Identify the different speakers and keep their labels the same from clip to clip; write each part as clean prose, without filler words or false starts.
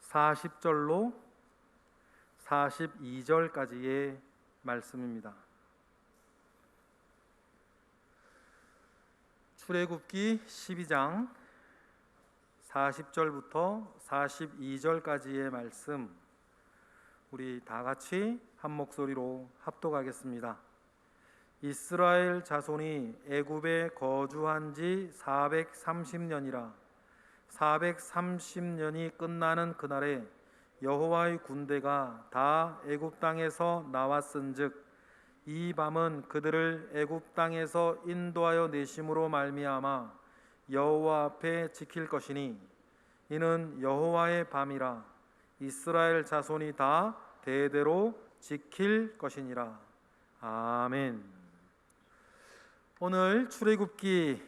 Speaker 1: 40절로 42절까지의 말씀입니다. 출애굽기 12장 40절부터 42절까지의 말씀, 우리 다 같이 한 목소리로 합독하겠습니다. 이스라엘 자손이 애굽에 거주한 지 430년이라 430년이 끝나는 그날에 여호와의 군대가 다 애굽 땅에서 나왔은즉 이 밤은 그들을 애굽 땅에서 인도하여 내심으로 말미암아 여호와 앞에 지킬 것이니 이는 여호와의 밤이라 이스라엘 자손이 다 대대로 지킬 것이니라. 아멘. 오늘 출애굽기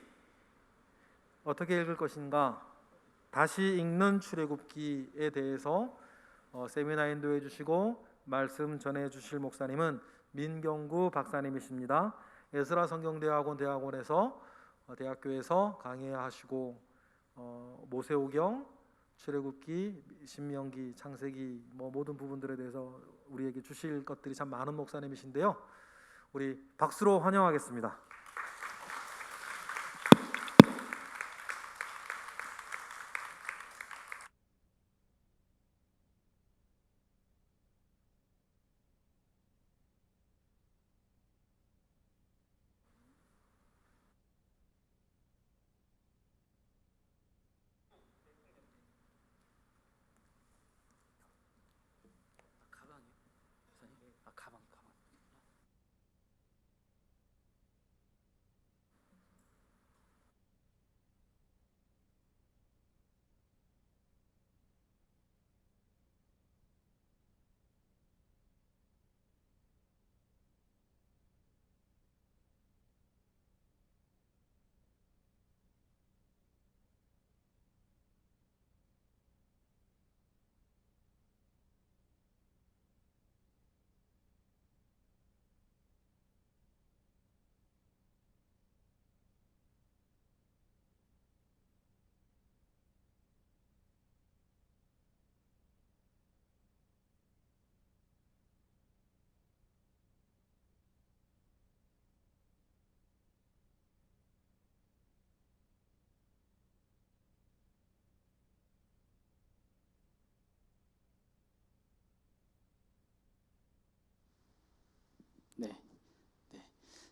Speaker 1: 어떻게 읽을 것인가? 다시 읽는 출애굽기에 대해서 세미나 인도해 주시고 말씀 전해 주실 목사님은 민경구 박사님이십니다. 에스라 성경대학원 대학원에서 대학교에서 강의하시고 모세오경, 출애굽기, 신명기, 창세기 모든 부분들에 대해서 우리에게 주실 것들이 참 많은 목사님이신데요. 우리 박수로 환영하겠습니다.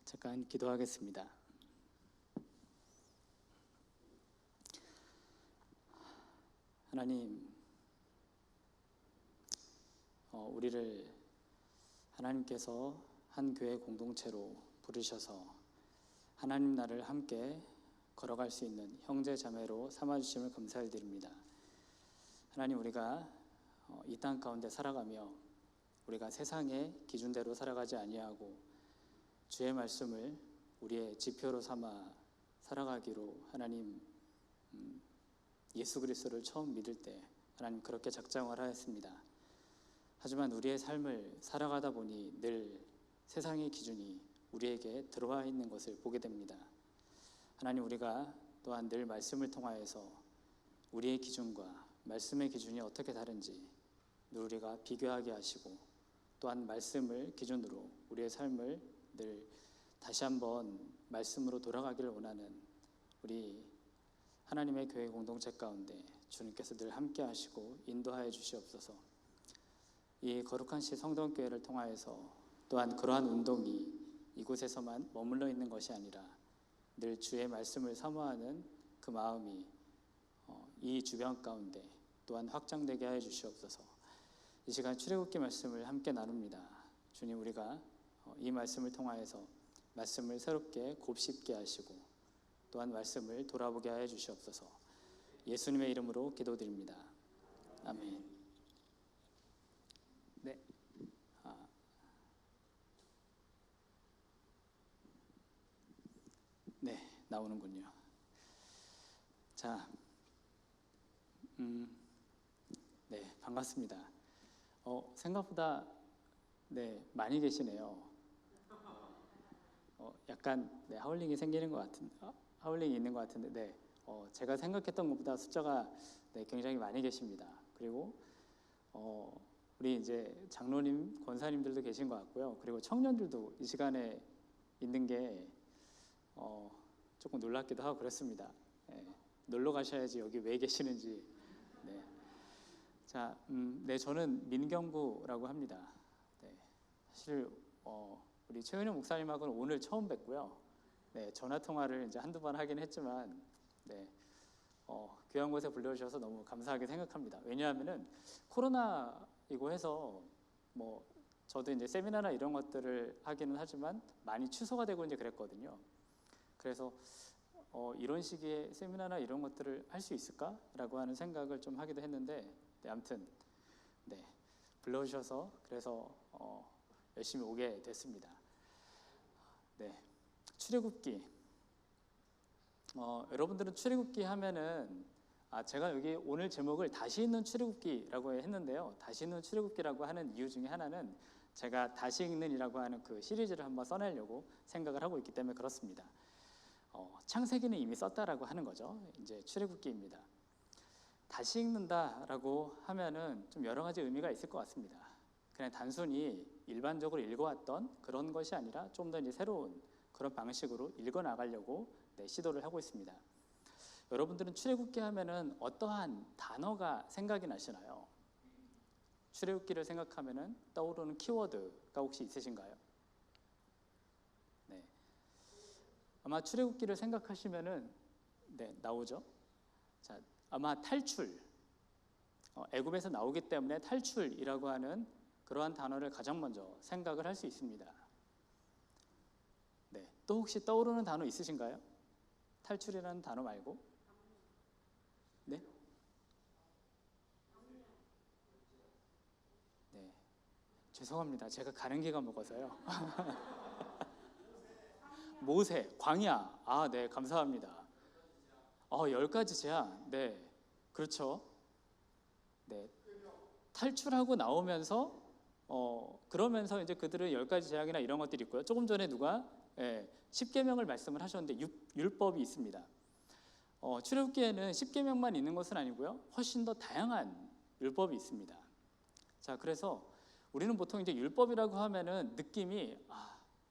Speaker 2: 잠깐 기도하겠습니다. 하나님, 우리를 하나님께서 한 교회 공동체로 부르셔서 하나님 나라를 함께 걸어갈 수 있는 형제 자매로 삼아주심을 감사를 드립니다. 하나님, 우리가 이 땅 가운데 살아가며 우리가 세상의 기준대로 살아가지 아니하고 주의 말씀을 우리의 지표로 삼아 살아가기로 하나님 예수 그리스도를 처음 믿을 때 하나님 그렇게 작정을 하였습니다. 하지만 우리의 삶을 살아가다 보니 늘 세상의 기준이 우리에게 들어와 있는 것을 보게 됩니다. 하나님, 우리가 또한 늘 말씀을 통하여서 우리의 기준과 말씀의 기준이 어떻게 다른지 늘 우리가 비교하게 하시고 또한 말씀을 기준으로 우리의 삶을 늘 다시 한번 말씀으로 돌아가기를 원하는 우리 하나님의 교회 공동체 가운데 주님께서 늘 함께 하시고 인도하여 주시옵소서. 이 거룩한 시 성동교회를 통하여서 또한 그러한 운동이 이곳에서만 머물러 있는 것이 아니라 늘 주의 말씀을 사모하는 그 마음이 이 주변 가운데 또한 확장되게 하여 주시옵소서. 이 시간 출애굽기 말씀을 함께 나눕니다. 주님, 우리가 이 말씀을 통하여서 말씀을 새롭게 곱씹게 하시고 또한 말씀을 돌아보게 하여 주시옵소서. 예수님의 이름으로 기도드립니다. 아멘. 네, 나오는군요. 자, 네, 반갑습니다. 생각보다 많이 계시네요. 약간 하울링이 생기는 것 같은, 하울링이 있는 것 같은데, 제가 생각했던 것보다 숫자가 굉장히 많이 계십니다. 그리고 우리 이제 장로님, 권사님들도 계신 것 같고요. 그리고 청년들도 이 시간에 있는 게 조금 놀랍기도 하고 그렇습니다. 예, 놀러 가셔야지 여기 왜 계시는지. 네. 자, 네, 저는 민경구라고 합니다. 네, 사실 우리 최은영 목사님하고는 오늘 처음 뵙고요. 네, 전화 통화를 이제 한두 번 하긴 했지만, 네, 귀한 곳에 불러주셔서 너무 감사하게 생각합니다. 왜냐하면은 코로나이고 해서 뭐 저도 이제 세미나나 이런 것들을 하기는 하지만 많이 취소가 되고 이제 그랬거든요. 그래서 이런 시기에 세미나나 이런 것들을 할 수 있을까라고 하는 생각을 좀 하기도 했는데, 네, 아무튼 네, 불러주셔서 그래서 열심히 오게 됐습니다. 네, 출애굽기. 여러분들은 출애굽기 하면은 제가 여기 오늘 제목을 다시 읽는 출애굽기라고 했는데요. 다시 읽는 출애굽기라고 하는 이유 중에 하나는 제가 다시 읽는이라고 하는 그 시리즈를 한번 써내려고 생각을 하고 있기 때문에 그렇습니다. 창세기는 이미 썼다라고 하는 거죠. 이제 출애굽기입니다. 다시 읽는다라고 하면은 좀 여러 가지 의미가 있을 것 같습니다. 그냥 단순히 일반적으로 읽어왔던 그런 것이 아니라 좀 더 이제 새로운 그런 방식으로 읽어 나가려고 시도를 하고 있습니다. 여러분들은 출애굽기 하면은 어떠한 단어가 생각이 나시나요? 출애굽기를 생각하면은 떠오르는 키워드가 혹시 있으신가요? 네, 아마 출애굽기를 생각하시면은 네, 나오죠. 자, 아마 탈출, 애굽에서 나오기 때문에 탈출이라고 하는 그러한 단어를 가장 먼저 생각을 할 수 있습니다. 네, 또 혹시 떠오르는 단어 있으신가요? 탈출이라는 단어 말고? 네? 네, 죄송합니다. 제가 가는 기가 먹어서요. 모세, 광야. 네, 감사합니다. 10가지 제안. 네, 그렇죠. 네, 탈출하고 나오면서 그러면서 이제 그들은 10가지 제약이나 이런 것들이 있고요. 조금 전에 누가 십계명을 말씀을 하셨는데 율법이 있습니다. 출애굽기에는 십계명만 있는 것은 아니고요. 훨씬 더 다양한 율법이 있습니다. 자, 그래서 우리는 보통 이제 율법이라고 하면은 느낌이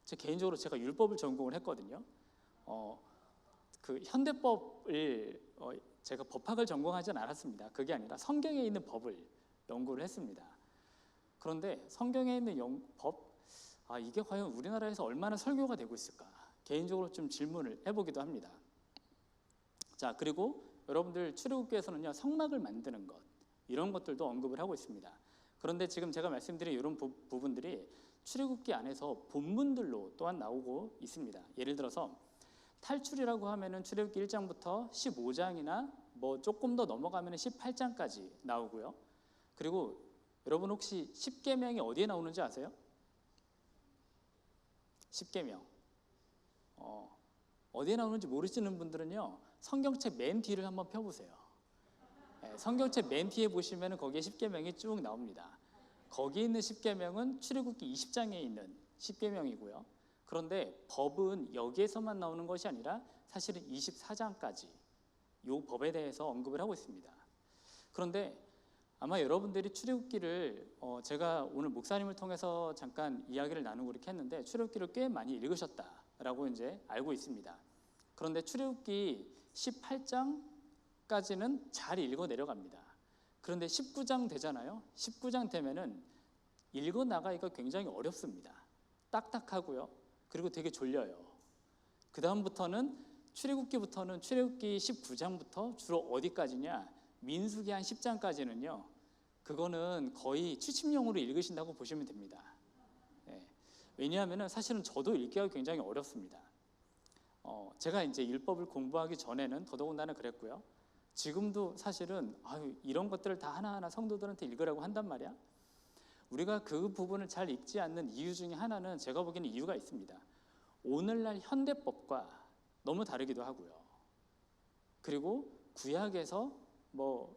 Speaker 2: 제 개인적으로 제가 율법을 전공을 했거든요. 그 현대법을 제가 법학을 전공하지는 않았습니다. 그게 아니라 성경에 있는 법을 연구를 했습니다. 그런데 성경에 있는 법, 이게 과연 우리나라에서 얼마나 설교가 되고 있을까? 개인적으로 좀 질문을 해보기도 합니다. 자, 그리고 여러분들 출애굽기에서는요, 성막을 만드는 것, 이런 것들도 언급을 하고 있습니다. 그런데 지금 제가 말씀드린 이런 부분들이 출애굽기 안에서 본문들로 또한 나오고 있습니다. 예를 들어서 탈출이라고 하면은 출애굽기 1장부터 15장이나 뭐 조금 더 넘어가면은 18장까지 나오고요. 그리고 여러분 혹시 십계명이 어디에 나오는지 아세요? 십계명. 어디에 나오는지 모르시는 분들은요, 성경책 맨 뒤를 한번 펴보세요. 성경책 맨 뒤에 보시면 거기에 십계명이 쭉 나옵니다. 거기 있는 십계명은 출애굽기 20장에 있는 십계명이고요. 그런데 법은 여기에서만 나오는 것이 아니라 사실은 24장까지 이 법에 대해서 언급을 하고 있습니다. 그런데 아마 여러분들이 출애굽기를 제가 오늘 목사님을 통해서 잠깐 이야기를 나누고 이렇게 했는데 출애굽기를 꽤 많이 읽으셨다라고 이제 알고 있습니다. 그런데 출애굽기 18장까지는 잘 읽어 내려갑니다. 그런데 19장 되잖아요. 19장 되면은 읽어 나가기가 굉장히 어렵습니다. 딱딱하고요. 그리고 되게 졸려요. 그 다음부터는 출애굽기부터는 출애굽기 19장부터 주로 어디까지냐? 민수기 한 10장까지는요. 그거는 거의 취침용으로 읽으신다고 보시면 됩니다. 네. 왜냐하면 사실은 저도 읽기가 굉장히 어렵습니다. 제가 이제 율법을 공부하기 전에는 더더군다나 그랬고요. 지금도 사실은 이런 것들을 다 하나하나 성도들한테 읽으라고 한단 말이야. 우리가 그 부분을 잘 읽지 않는 이유 중에 하나는 제가 보기에는 이유가 있습니다. 오늘날 현대법과 너무 다르기도 하고요. 그리고 구약에서 뭐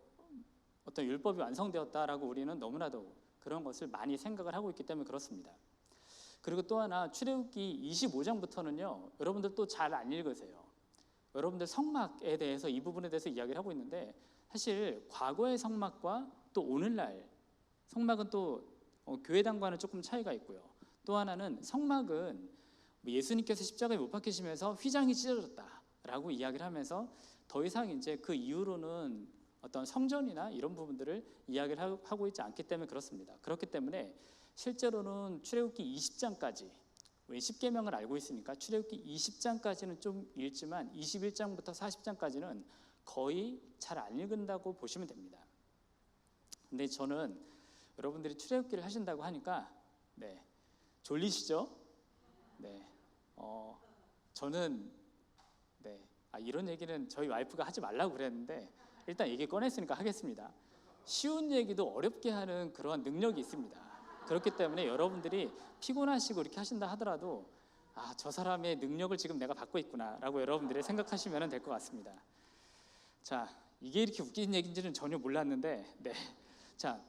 Speaker 2: 어떤 율법이 완성되었다라고 우리는 너무나도 그런 것을 많이 생각을 하고 있기 때문에 그렇습니다. 그리고 또 하나 출애굽기 25장부터는요. 여러분들 또 잘 안 읽으세요. 여러분들 성막에 대해서 이 부분에 대해서 이야기를 하고 있는데 사실 과거의 성막과 또 오늘날 성막은 또 교회당과는 조금 차이가 있고요. 또 하나는 성막은 예수님께서 십자가에 못 박히시면서 휘장이 찢어졌다라고 이야기를 하면서 더 이상 이제 그 이후로는 어떤 성전이나 이런 부분들을 이야기를 하고 있지 않기 때문에 그렇습니다. 그렇기 때문에 실제로는 출애굽기 20장까지, 왜 10계명을 알고 있으니까 출애굽기 20장까지는 좀 읽지만 21장부터 40장까지는 거의 잘 안 읽는다고 보시면 됩니다. 근데 저는 여러분들이 출애굽기를 하신다고 하니까 졸리시죠? 저는 이런 얘기는 저희 와이프가 하지 말라고 그랬는데 일단 얘기 꺼냈으니까 하겠습니다. 쉬운 얘기도 어렵게 하는 그러한 능력이 있습니다. 그렇기 때문에 여러분들이 피곤하시고 이렇게 하신다 하더라도 저 사람의 능력을 지금 내가 받고 있구나라고 여러분들이 생각하시면 될 것 같습니다. 자, 이게 이렇게 웃긴 얘기인지는 전혀 몰랐는데, 자,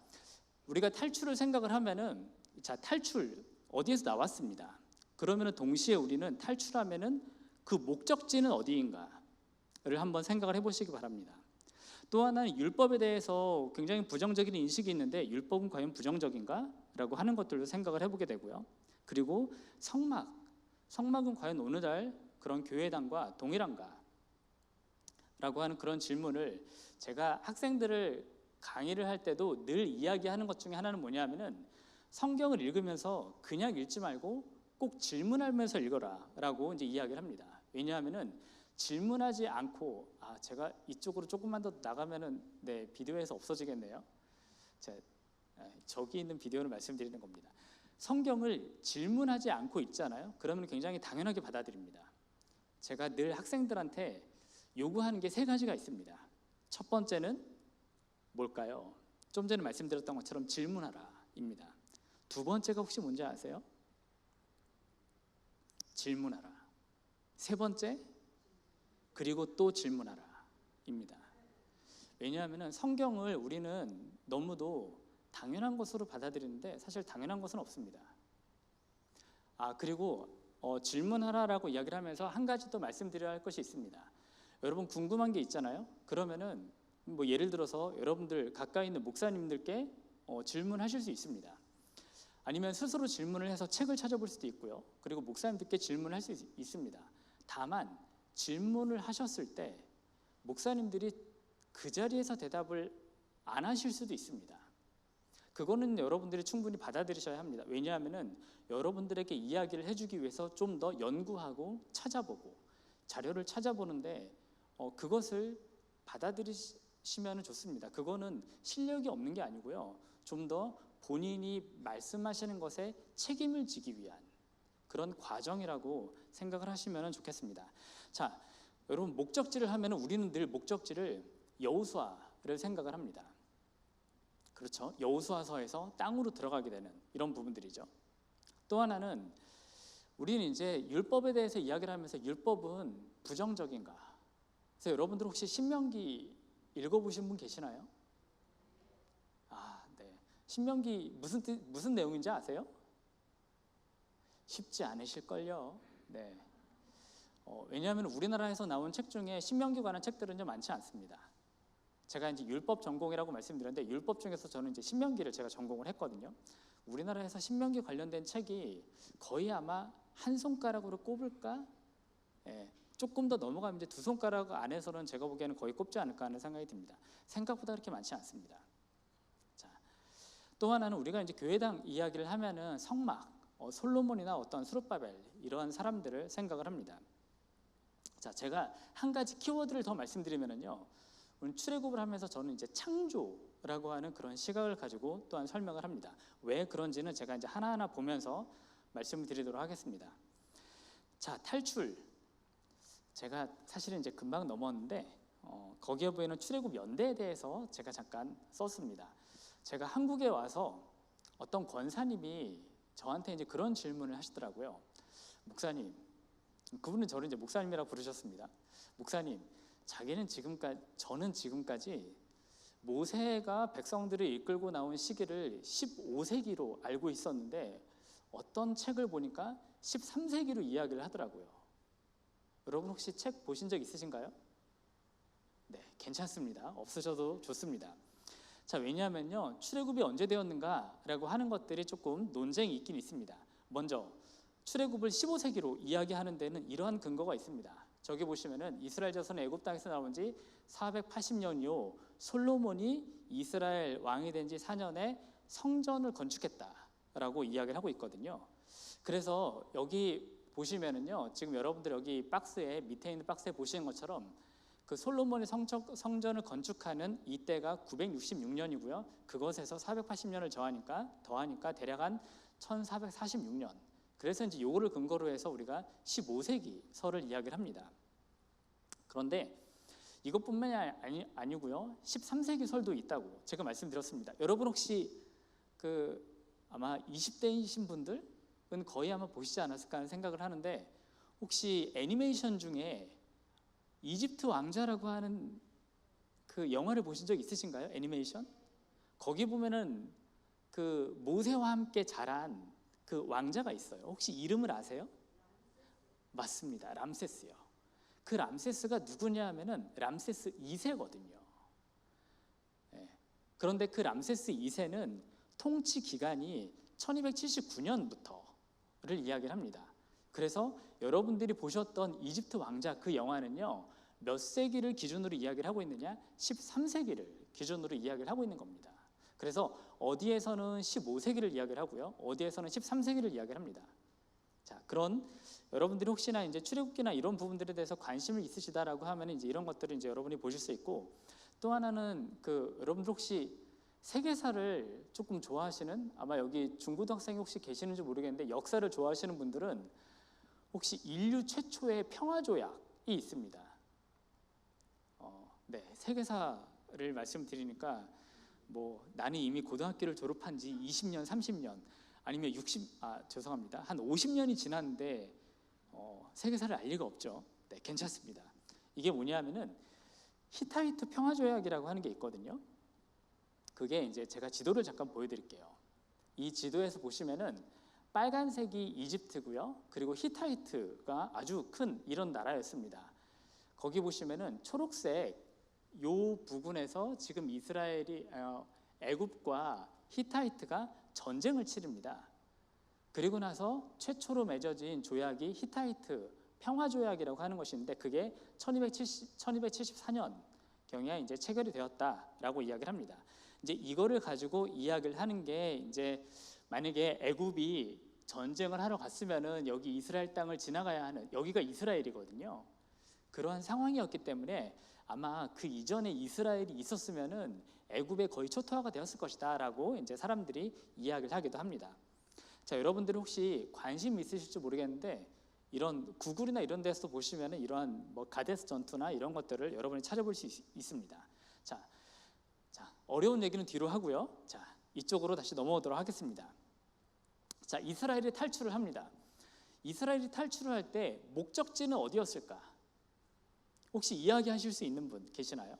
Speaker 2: 우리가 탈출을 생각을 하면은, 자, 탈출 어디에서 나왔습니다. 그러면은 동시에 우리는 탈출하면은 그 목적지는 어디인가를 한번 생각을 해보시기 바랍니다. 또 하나는 율법에 대해서 굉장히 부정적인 인식이 있는데 율법은 과연 부정적인가라고 하는 것들도 생각을 해보게 되고요. 그리고 성막은 과연 오늘날 그런 교회당과 동일한가? 라고 하는 그런 질문을 제가 학생들을 강의를 할 때도 늘 이야기하는 것 중에 하나는 뭐냐면은 성경을 읽으면서 그냥 읽지 말고 꼭 질문하면서 읽어라 라고 이제 이야기를 합니다. 왜냐하면은 질문하지 않고 제가 이쪽으로 조금만 더 나가면은 비디오에서 없어지겠네요. 저기 있는 비디오를 말씀드리는 겁니다. 성경을 질문하지 않고 읽잖아요. 그러면 굉장히 당연하게 받아들입니다. 제가 늘 학생들한테 요구하는 게 3가지가 있습니다. 첫 번째는 뭘까요? 좀 전에 말씀드렸던 것처럼 질문하라입니다. 두 번째가 혹시 뭔지 아세요? 질문하라. 세 번째, 그리고 또 질문하라입니다. 왜냐하면 성경을 우리는 너무도 당연한 것으로 받아들이는데 사실 당연한 것은 없습니다. 그리고 질문하라라고 이야기를 하면서 한 가지 더 말씀드려야 할 것이 있습니다. 여러분 궁금한 게 있잖아요. 그러면은 예를 들어서 여러분들 가까이 있는 목사님들께 질문하실 수 있습니다. 아니면 스스로 질문을 해서 책을 찾아볼 수도 있고요. 그리고 목사님들께 질문할 수 있습니다. 다만 질문을 하셨을 때 목사님들이 그 자리에서 대답을 안 하실 수도 있습니다. 그거는 여러분들이 충분히 받아들이셔야 합니다. 왜냐하면은 여러분들에게 이야기를 해주기 위해서 좀 더 연구하고 찾아보고 자료를 찾아보는데 그것을 받아들이시면 좋습니다. 그거는 실력이 없는 게 아니고요. 좀 더 본인이 말씀하시는 것에 책임을 지기 위한 그런 과정이라고 생각을 하시면 좋겠습니다. 자, 여러분 목적지를 하면 우리는 늘 목적지를 여호수아를 생각을 합니다. 그렇죠? 여호수아서에서 땅으로 들어가게 되는 이런 부분들이죠. 또 하나는 우리는 이제 율법에 대해서 이야기를 하면서 율법은 부정적인가? 그래서 여러분들 혹시 신명기 읽어보신 분 계시나요? 신명기 무슨 내용인지 아세요? 쉽지 않으실걸요. 왜냐하면 우리나라에서 나온 책 중에 신명기 관한 책들은 좀 많지 않습니다. 제가 이제 율법 전공이라고 말씀드렸는데 율법 중에서 저는 이제 신명기를 제가 전공을 했거든요. 우리나라에서 신명기 관련된 책이 거의 아마 한 손가락으로 꼽을까? 조금 더 넘어가면 이제 2손가락 안에서는 제가 보기에는 거의 꼽지 않을까 하는 생각이 듭니다. 생각보다 그렇게 많지 않습니다. 또 하나는 우리가 이제 교회당 이야기를 하면은 성막, 솔로몬이나 어떤 스룹바벨 이러한 사람들을 생각을 합니다. 자, 제가 한 가지 키워드를 더 말씀드리면은요, 오늘 출애굽을 하면서 저는 이제 창조라고 하는 그런 시각을 가지고 또한 설명을 합니다. 왜 그런지는 제가 이제 하나하나 보면서 말씀을 드리도록 하겠습니다. 자, 탈출. 제가 사실은 이제 금방 넘었는데 거기에 보이는 출애굽 연대에 대해서 제가 잠깐 썼습니다. 제가 한국에 와서 어떤 권사님이 저한테 이제 그런 질문을 하시더라고요. 목사님, 그분은 저를 이제 목사님이라고 부르셨습니다. 목사님, 저는 지금까지 모세가 백성들을 이끌고 나온 시기를 15세기로 알고 있었는데 어떤 책을 보니까 13세기로 이야기를 하더라고요. 여러분 혹시 책 보신 적 있으신가요? 네, 괜찮습니다. 없으셔도 좋습니다. 자, 왜냐하면요, 출애굽이 언제 되었는가라고 하는 것들이 조금 논쟁이 있긴 있습니다. 먼저 출애굽을 15세기로 이야기하는 데는 이러한 근거가 있습니다. 저기 보시면은 이스라엘 자손이 애굽 땅에서 나온 지 480년 이후 솔로몬이 이스라엘 왕이 된 지 4년에 성전을 건축했다라고 이야기를 하고 있거든요. 그래서 여기 보시면은요, 지금 여러분들 여기 박스에 밑에 있는 박스에 보시는 것처럼 그 솔로몬이 성전을 건축하는 이때가 966년이고요. 그것에서 480년을 더하니까 대략 한 1446년. 그래서 이제 요거를 근거로 해서 우리가 15세기 설을 이야기를 합니다. 그런데 이것뿐만이 아니고요. 13세기 설도 있다고 제가 말씀드렸습니다. 여러분 혹시 아마 20대이신 분들은 거의 아마 보시지 않았을까 하는 생각을 하는데, 혹시 애니메이션 중에 이집트 왕자라고 하는 그 영화를 보신 적 있으신가요? 애니메이션? 거기 보면은 그 모세와 함께 자란 그 왕자가 있어요. 혹시 이름을 아세요? 맞습니다. 람세스요. 그 람세스가 누구냐 하면은 람세스 2세거든요. 그런데 그 람세스 2세는 통치 기간이 1279년부터를 이야기를 합니다. 그래서 여러분들이 보셨던 이집트 왕자 그 영화는요, 몇 세기를 기준으로 이야기를 하고 있느냐? 13세기를 기준으로 이야기를 하고 있는 겁니다. 그래서 어디에서는 15세기를 이야기를 하고요, 어디에서는 13세기를 이야기를 합니다. 자, 그런 여러분들이 혹시나 이제 출애굽기나 이런 부분들에 대해서 관심을 있으시다라고 하면 이제 이런 것들을 이제 여러분이 보실 수 있고, 또 하나는 여러분들 혹시 세계사를 조금 좋아하시는, 아마 여기 중고등학생이 혹시 계시는지 모르겠는데 역사를 좋아하시는 분들은 혹시 인류 최초의 평화조약이 있습니다. 네, 세계사를 말씀드리니까 뭐 나는 이미 고등학교를 졸업한 지 20년, 30년 아니면 죄송합니다. 한 50년이 지났는데 세계사를 알 리가 없죠. 네, 괜찮습니다. 이게 뭐냐면은 히타이트 평화조약이라고 하는 게 있거든요. 그게 이제 제가 지도를 잠깐 보여드릴게요. 이 지도에서 보시면은 빨간색이 이집트고요. 그리고 히타이트가 아주 큰 이런 나라였습니다. 거기 보시면은 초록색 요 부분에서 지금 애굽과 히타이트가 전쟁을 치릅니다. 그리고 나서 최초로 맺어진 조약이 히타이트 평화조약이라고 하는 것인데, 그게 1274년 경에 이제 체결이 되었다라고 이야기를 합니다. 이제 이거를 가지고 이야기를 하는 게, 이제 만약에 애굽이 전쟁을 하러 갔으면은 여기 이스라엘 땅을 지나가야 하는, 여기가 이스라엘이거든요. 그러한 상황이었기 때문에 아마 그 이전에 이스라엘이 있었으면은 애굽에 거의 초토화가 되었을 것이다라고 이제 사람들이 이야기를 하기도 합니다. 자, 여러분들이 혹시 관심 있으실지 모르겠는데 이런 구글이나 이런 데서 보시면은 이러한 뭐 가데스 전투나 이런 것들을 여러분이 찾아볼 수 있습니다. 자, 어려운 얘기는 뒤로 하고요. 자, 이쪽으로 다시 넘어오도록 하겠습니다. 자, 이스라엘이 탈출을 합니다. 이스라엘이 탈출을 할 때 목적지는 어디였을까? 혹시 이야기하실 수 있는 분 계시나요?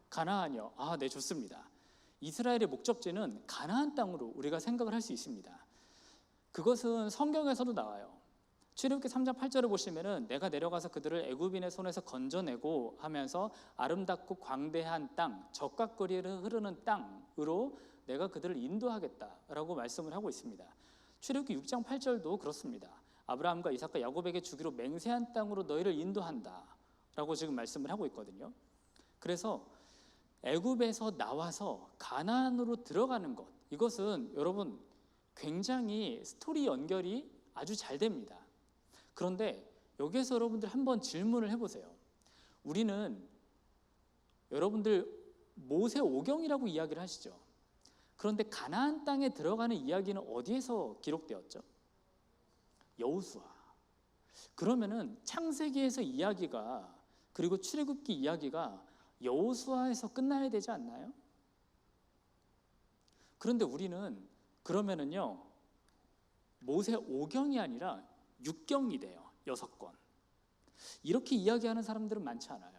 Speaker 2: 가나안이요. 아, 네, 좋습니다. 이스라엘의 목적지는 가나안 땅으로 우리가 생각을 할 수 있습니다. 그것은 성경에서도 나와요. 출애굽기 3장 8절을 보시면은 내가 내려가서 그들을 애굽인의 손에서 건져내고 하면서 아름답고 광대한 땅, 적각거리를 흐르는 땅으로 내가 그들을 인도하겠다라고 말씀을 하고 있습니다. 출애굽기 6장 8절도 그렇습니다. 아브라함과 이삭과 야곱에게 주기로 맹세한 땅으로 너희를 인도한다라고 지금 말씀을 하고 있거든요. 그래서 애굽에서 나와서 가나안으로 들어가는 것, 이것은 여러분 굉장히 스토리 연결이 아주 잘 됩니다. 그런데 여기에서 여러분들 한번 질문을 해보세요. 우리는 여러분들 모세 오경이라고 이야기를 하시죠. 그런데 가나안 땅에 들어가는 이야기는 어디에서 기록되었죠? 여호수아. 그러면은 창세기에서 이야기가, 그리고 출애굽기 이야기가 여호수아에서 끝나야 되지 않나요? 그런데 우리는 그러면은요, 모세 5경이 아니라 6경이 돼요. 6권. 이렇게 이야기하는 사람들은 많지 않아요.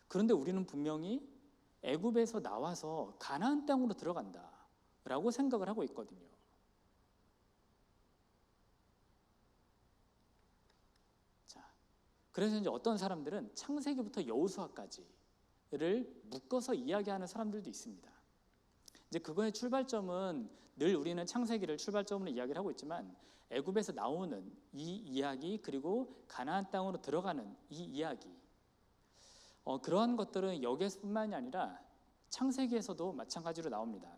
Speaker 2: 그런데 우리는 분명히 애굽에서 나와서 가나안 땅으로 들어간다라고 생각을 하고 있거든요. 자, 그래서 이제 어떤 사람들은 창세기부터 여호수아까지를 묶어서 이야기하는 사람들도 있습니다. 이제 그거의 출발점은 늘 우리는 창세기를 출발점으로 이야기를 하고 있지만 애굽에서 나오는 이 이야기, 그리고 가나안 땅으로 들어가는 이 이야기, 그러한 것들은 여기에서뿐만이 아니라 창세기에서도 마찬가지로 나옵니다.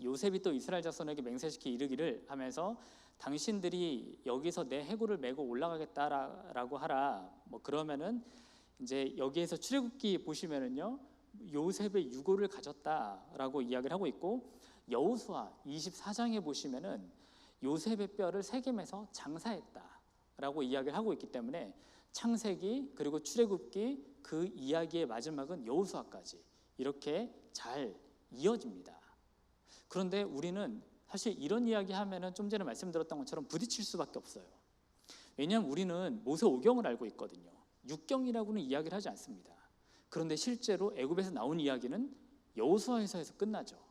Speaker 2: 요셉이 또 이스라엘 자손에게 맹세시키 이르기를 하면서 당신들이 여기서 내 해골을 메고 올라가겠다라고 하라. 그러면은 이제 여기에서 출애굽기 보시면은요, 요셉의 유고를 가졌다라고 이야기를 하고 있고, 여호수아 24장에 보시면은 요셉의 뼈를 세겜에서 장사했다라고 이야기를 하고 있기 때문에 창세기 그리고 출애굽기 그 이야기의 마지막은 여호수아까지 이렇게 잘 이어집니다. 그런데 우리는 사실 이런 이야기 하면은 좀 전에 말씀드렸던 것처럼 부딪힐 수밖에 없어요. 왜냐하면 우리는 모세오경을 알고 있거든요. 육경이라고는 이야기를 하지 않습니다. 그런데 실제로 애굽에서 나온 이야기는 여호수아에서 끝나죠.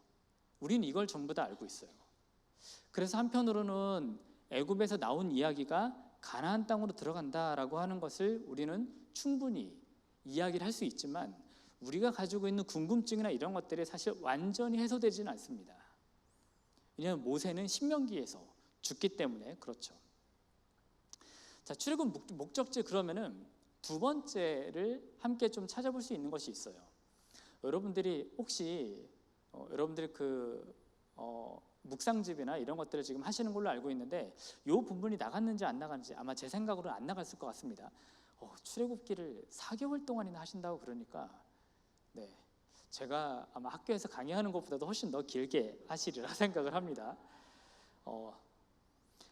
Speaker 2: 우리는 이걸 전부 다 알고 있어요. 그래서 한편으로는 애굽에서 나온 이야기가 가나안 땅으로 들어간다라고 하는 것을 우리는 충분히 이야기를 할 수 있지만, 우리가 가지고 있는 궁금증이나 이런 것들이 사실 완전히 해소되지는 않습니다. 왜냐하면 모세는 신명기에서 죽기 때문에 그렇죠. 자, 출애굽 목적지, 그러면은 두 번째를 함께 좀 찾아볼 수 있는 것이 있어요. 여러분들이 혹시 여러분들이 묵상집이나 이런 것들을 지금 하시는 걸로 알고 있는데, 이 부분이 나갔는지 안 나갔는지 아마 제 생각으로는 안 나갔을 것 같습니다. 출애굽기를 4개월 동안이나 하신다고 그러니까, 네, 제가 아마 학교에서 강의하는 것보다도 훨씬 더 길게 하시리라 생각을 합니다.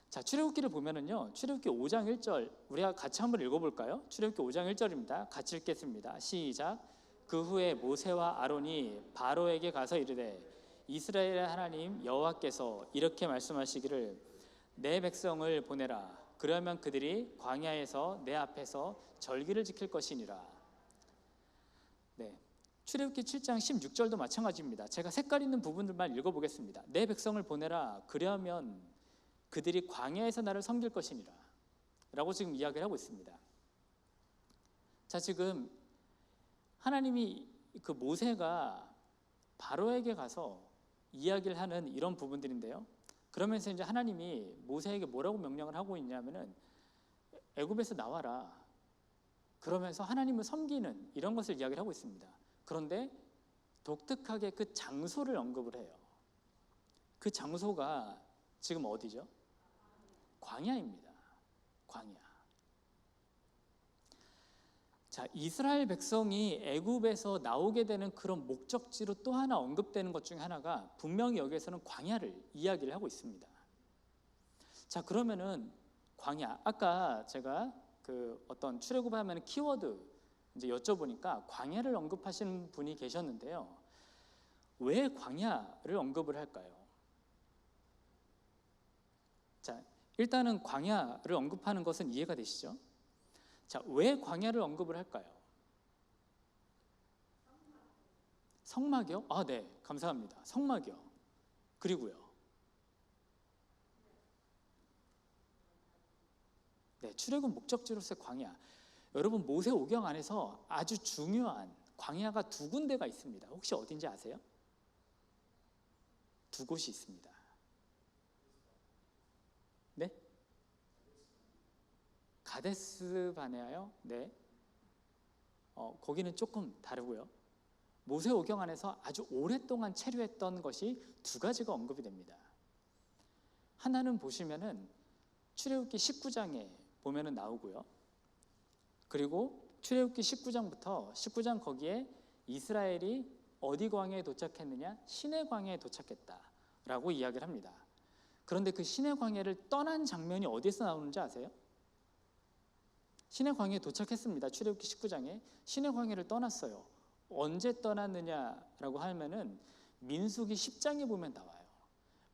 Speaker 2: 자, 출애굽기를 보면은요, 출애굽기 5장 1절 우리가 같이 한번 읽어볼까요? 출애굽기 5장 1절입니다. 같이 읽겠습니다. 시작. 그 후에 모세와 아론이 바로에게 가서 이르되, 이스라엘의 하나님 여호와께서 이렇게 말씀하시기를, 내 백성을 보내라. 그러면 그들이 광야에서 내 앞에서 절기를 지킬 것이니라. 네, 출애굽기 7장 16절도 마찬가지입니다. 제가 색깔 있는 부분들만 읽어보겠습니다. 내 백성을 보내라. 그러면 그들이 광야에서 나를 섬길 것이니라 라고 지금 이야기를 하고 있습니다. 자, 지금 하나님이 그 모세가 바로에게 가서 이야기를 하는 이런 부분들인데요, 그러면서 이제 하나님이 모세에게 뭐라고 명령을 하고 있냐면은 애굽에서 나와라. 그러면서 하나님을 섬기는 이런 것을 이야기를 하고 있습니다. 그런데 독특하게 그 장소를 언급을 해요. 그 장소가 지금 어디죠? 광야입니다. 광야. 자, 이스라엘 백성이 애굽에서 나오게 되는 그런 목적지로 또 하나 언급되는 것 중에 하나가 분명히 여기에서는 광야를 이야기를 하고 있습니다. 자, 그러면은 광야, 아까 제가 그 어떤 출애굽하면 키워드 이제 여쭤보니까 광야를 언급하시는 분이 계셨는데요, 왜 광야를 언급을 할까요? 자, 일단은 광야를 언급하는 것은 이해가 되시죠? 자, 왜 광야를 언급을 할까요? 성막이요? 아, 네, 감사합니다. 성막이요. 그리고요. 네, 출애굽 목적지로서의 광야. 여러분, 모세오경 안에서 아주 중요한 광야가 두 군데가 있습니다. 혹시 어딘지 아세요? 두 곳이 있습니다. 네? 가데스 바네아요? 네. 거기는 조금 다르고요. 모세오경 안에서 아주 오랫동안 체류했던 것이 두 가지가 언급이 됩니다. 하나는 보시면은 출애굽기 19장에 보면은 나오고요. 그리고 출애굽기 19장부터 19장 거기에 이스라엘이 어디 광야에 도착했느냐? 시내 광야에 도착했다라고 이야기를 합니다. 그런데 그 시내 광야를 떠난 장면이 어디서 나오는지 아세요? 시내 광야에 도착했습니다. 출애굽기 19장에 시내 광야를 떠났어요. 언제 떠났느냐라고 하면은 민수기 10장에 보면 나와요.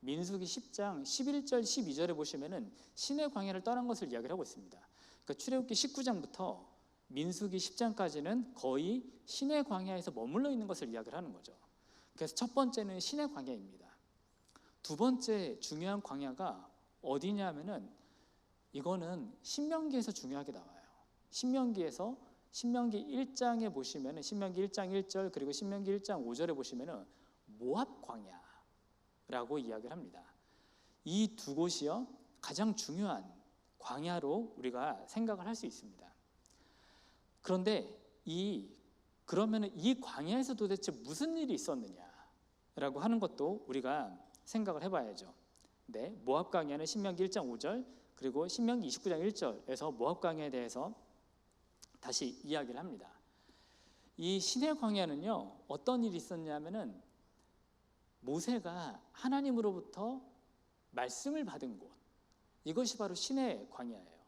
Speaker 2: 민수기 10장 11절 12절에 보시면은 시내 광야를 떠난 것을 이야기를 하고 있습니다. 그러니까 출애굽기 19장부터 민수기 10장까지는 거의 시내 광야에서 머물러 있는 것을 이야기를 하는 거죠. 그래서 첫 번째는 시내 광야입니다. 두 번째 중요한 광야가 어디냐면은 이거는 신명기에서 중요하게 나와요. 신명기에서 신명기 1장에 보시면은 신명기 1장 1절 그리고 신명기 1장 5절에 보시면은 모압 광야라고 이야기를 합니다. 이 두 곳이요 가장 중요한 광야로 우리가 생각을 할 수 있습니다. 그런데 그러면은 이 광야에서 도대체 무슨 일이 있었느냐라고 하는 것도 우리가 생각을 해봐야죠. 네, 모압 광야는 신명기 1장 5절 그리고 신명기 29장 1절에서 모압 광야에 대해서 다시 이야기를 합니다. 이 시내 광야는요 어떤 일이 있었냐면은 모세가 하나님으로부터 말씀을 받은 곳, 이것이 바로 시내 광야예요.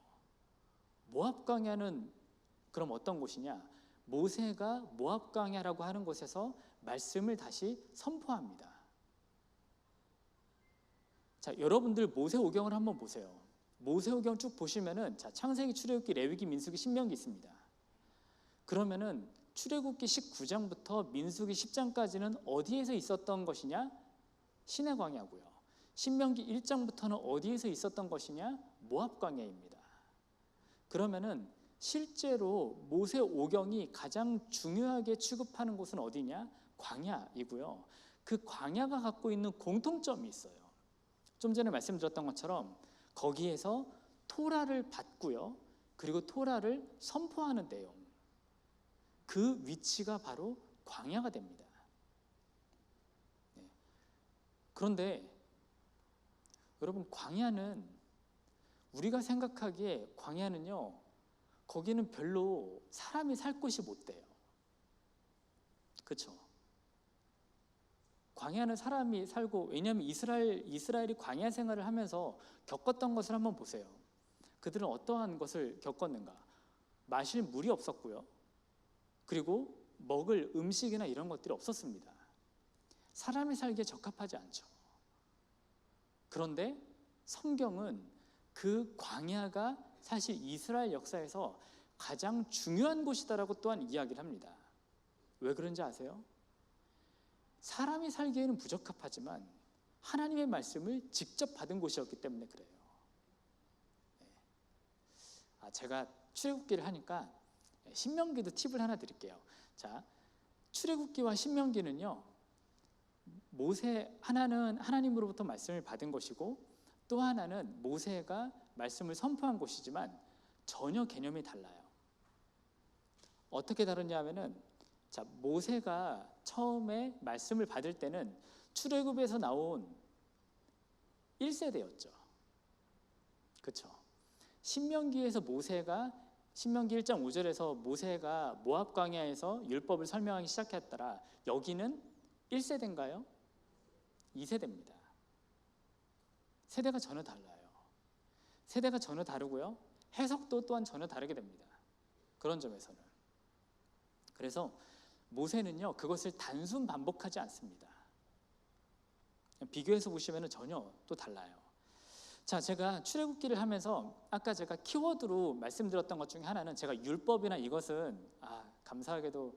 Speaker 2: 모압 광야는 그럼 어떤 곳이냐? 모세가 모압 광야라고 하는 곳에서 말씀을 다시 선포합니다. 자, 여러분들 모세오경을 한번 보세요. 모세오경 쭉 보시면은 자, 창세기, 출애굽기, 레위기, 민수기, 신명기 있습니다. 그러면은 출애굽기 19장부터 민수기 10장까지는 어디에서 있었던 것이냐? 시내 광야고요. 신명기 1장부터는 어디에서 있었던 것이냐? 모압 광야입니다. 그러면은 실제로 모세오경이 가장 중요하게 취급하는 곳은 어디냐? 광야이고요. 그 광야가 갖고 있는 공통점이 있어요. 좀 전에 말씀드렸던 것처럼 거기에서 토라를 받고요. 그리고 토라를 선포하는 내용. 그 위치가 바로 광야가 됩니다. 네. 그런데 여러분 광야는 우리가 생각하기에 광야는요. 거기는 별로 사람이 살 곳이 못 돼요. 그렇죠? 광야는 사람이 살고 왜냐하면 이스라엘이 광야 생활을 하면서 겪었던 것을 한번 보세요. 그들은 어떠한 것을 겪었는가? 마실 물이 없었고요. 그리고 먹을 음식이나 이런 것들이 없었습니다. 사람이 살기에 적합하지 않죠. 그런데 성경은 그 광야가 사실 이스라엘 역사에서 가장 중요한 곳이다라고 또한 이야기를 합니다. 왜 그런지 아세요? 사람이 살기에는 부적합하지만 하나님의 말씀을 직접 받은 곳이었기 때문에 그래요. 네. 제가 출애굽기를 하니까 신명기도 팁을 하나 드릴게요. 자, 출애굽기와 신명기는요, 하나는 하나님으로부터 말씀을 받은 것이고 또 하나는 모세가 말씀을 선포한 곳이지만 전혀 개념이 달라요. 어떻게 다르냐 하면은 자, 모세가 처음에 말씀을 받을 때는 출애굽에서 나온 1세대였죠. 그렇죠? 신명기에서 신명기 1장 5절에서 모세가 모압 광야에서 율법을 설명하기 시작했더라. 여기는 1세대인가요? 2세대입니다. 세대가 전혀 달라요. 세대가 전혀 다르고요. 해석도 또한 전혀 다르게 됩니다. 그런 점에서는. 그래서 모세는요, 그것을 단순 반복하지 않습니다. 비교해서 보시면 전혀 또 달라요. 자, 제가 출애굽기를 하면서 아까 제가 키워드로 말씀드렸던 것 중에 하나는 제가 율법이나 이것은 감사하게도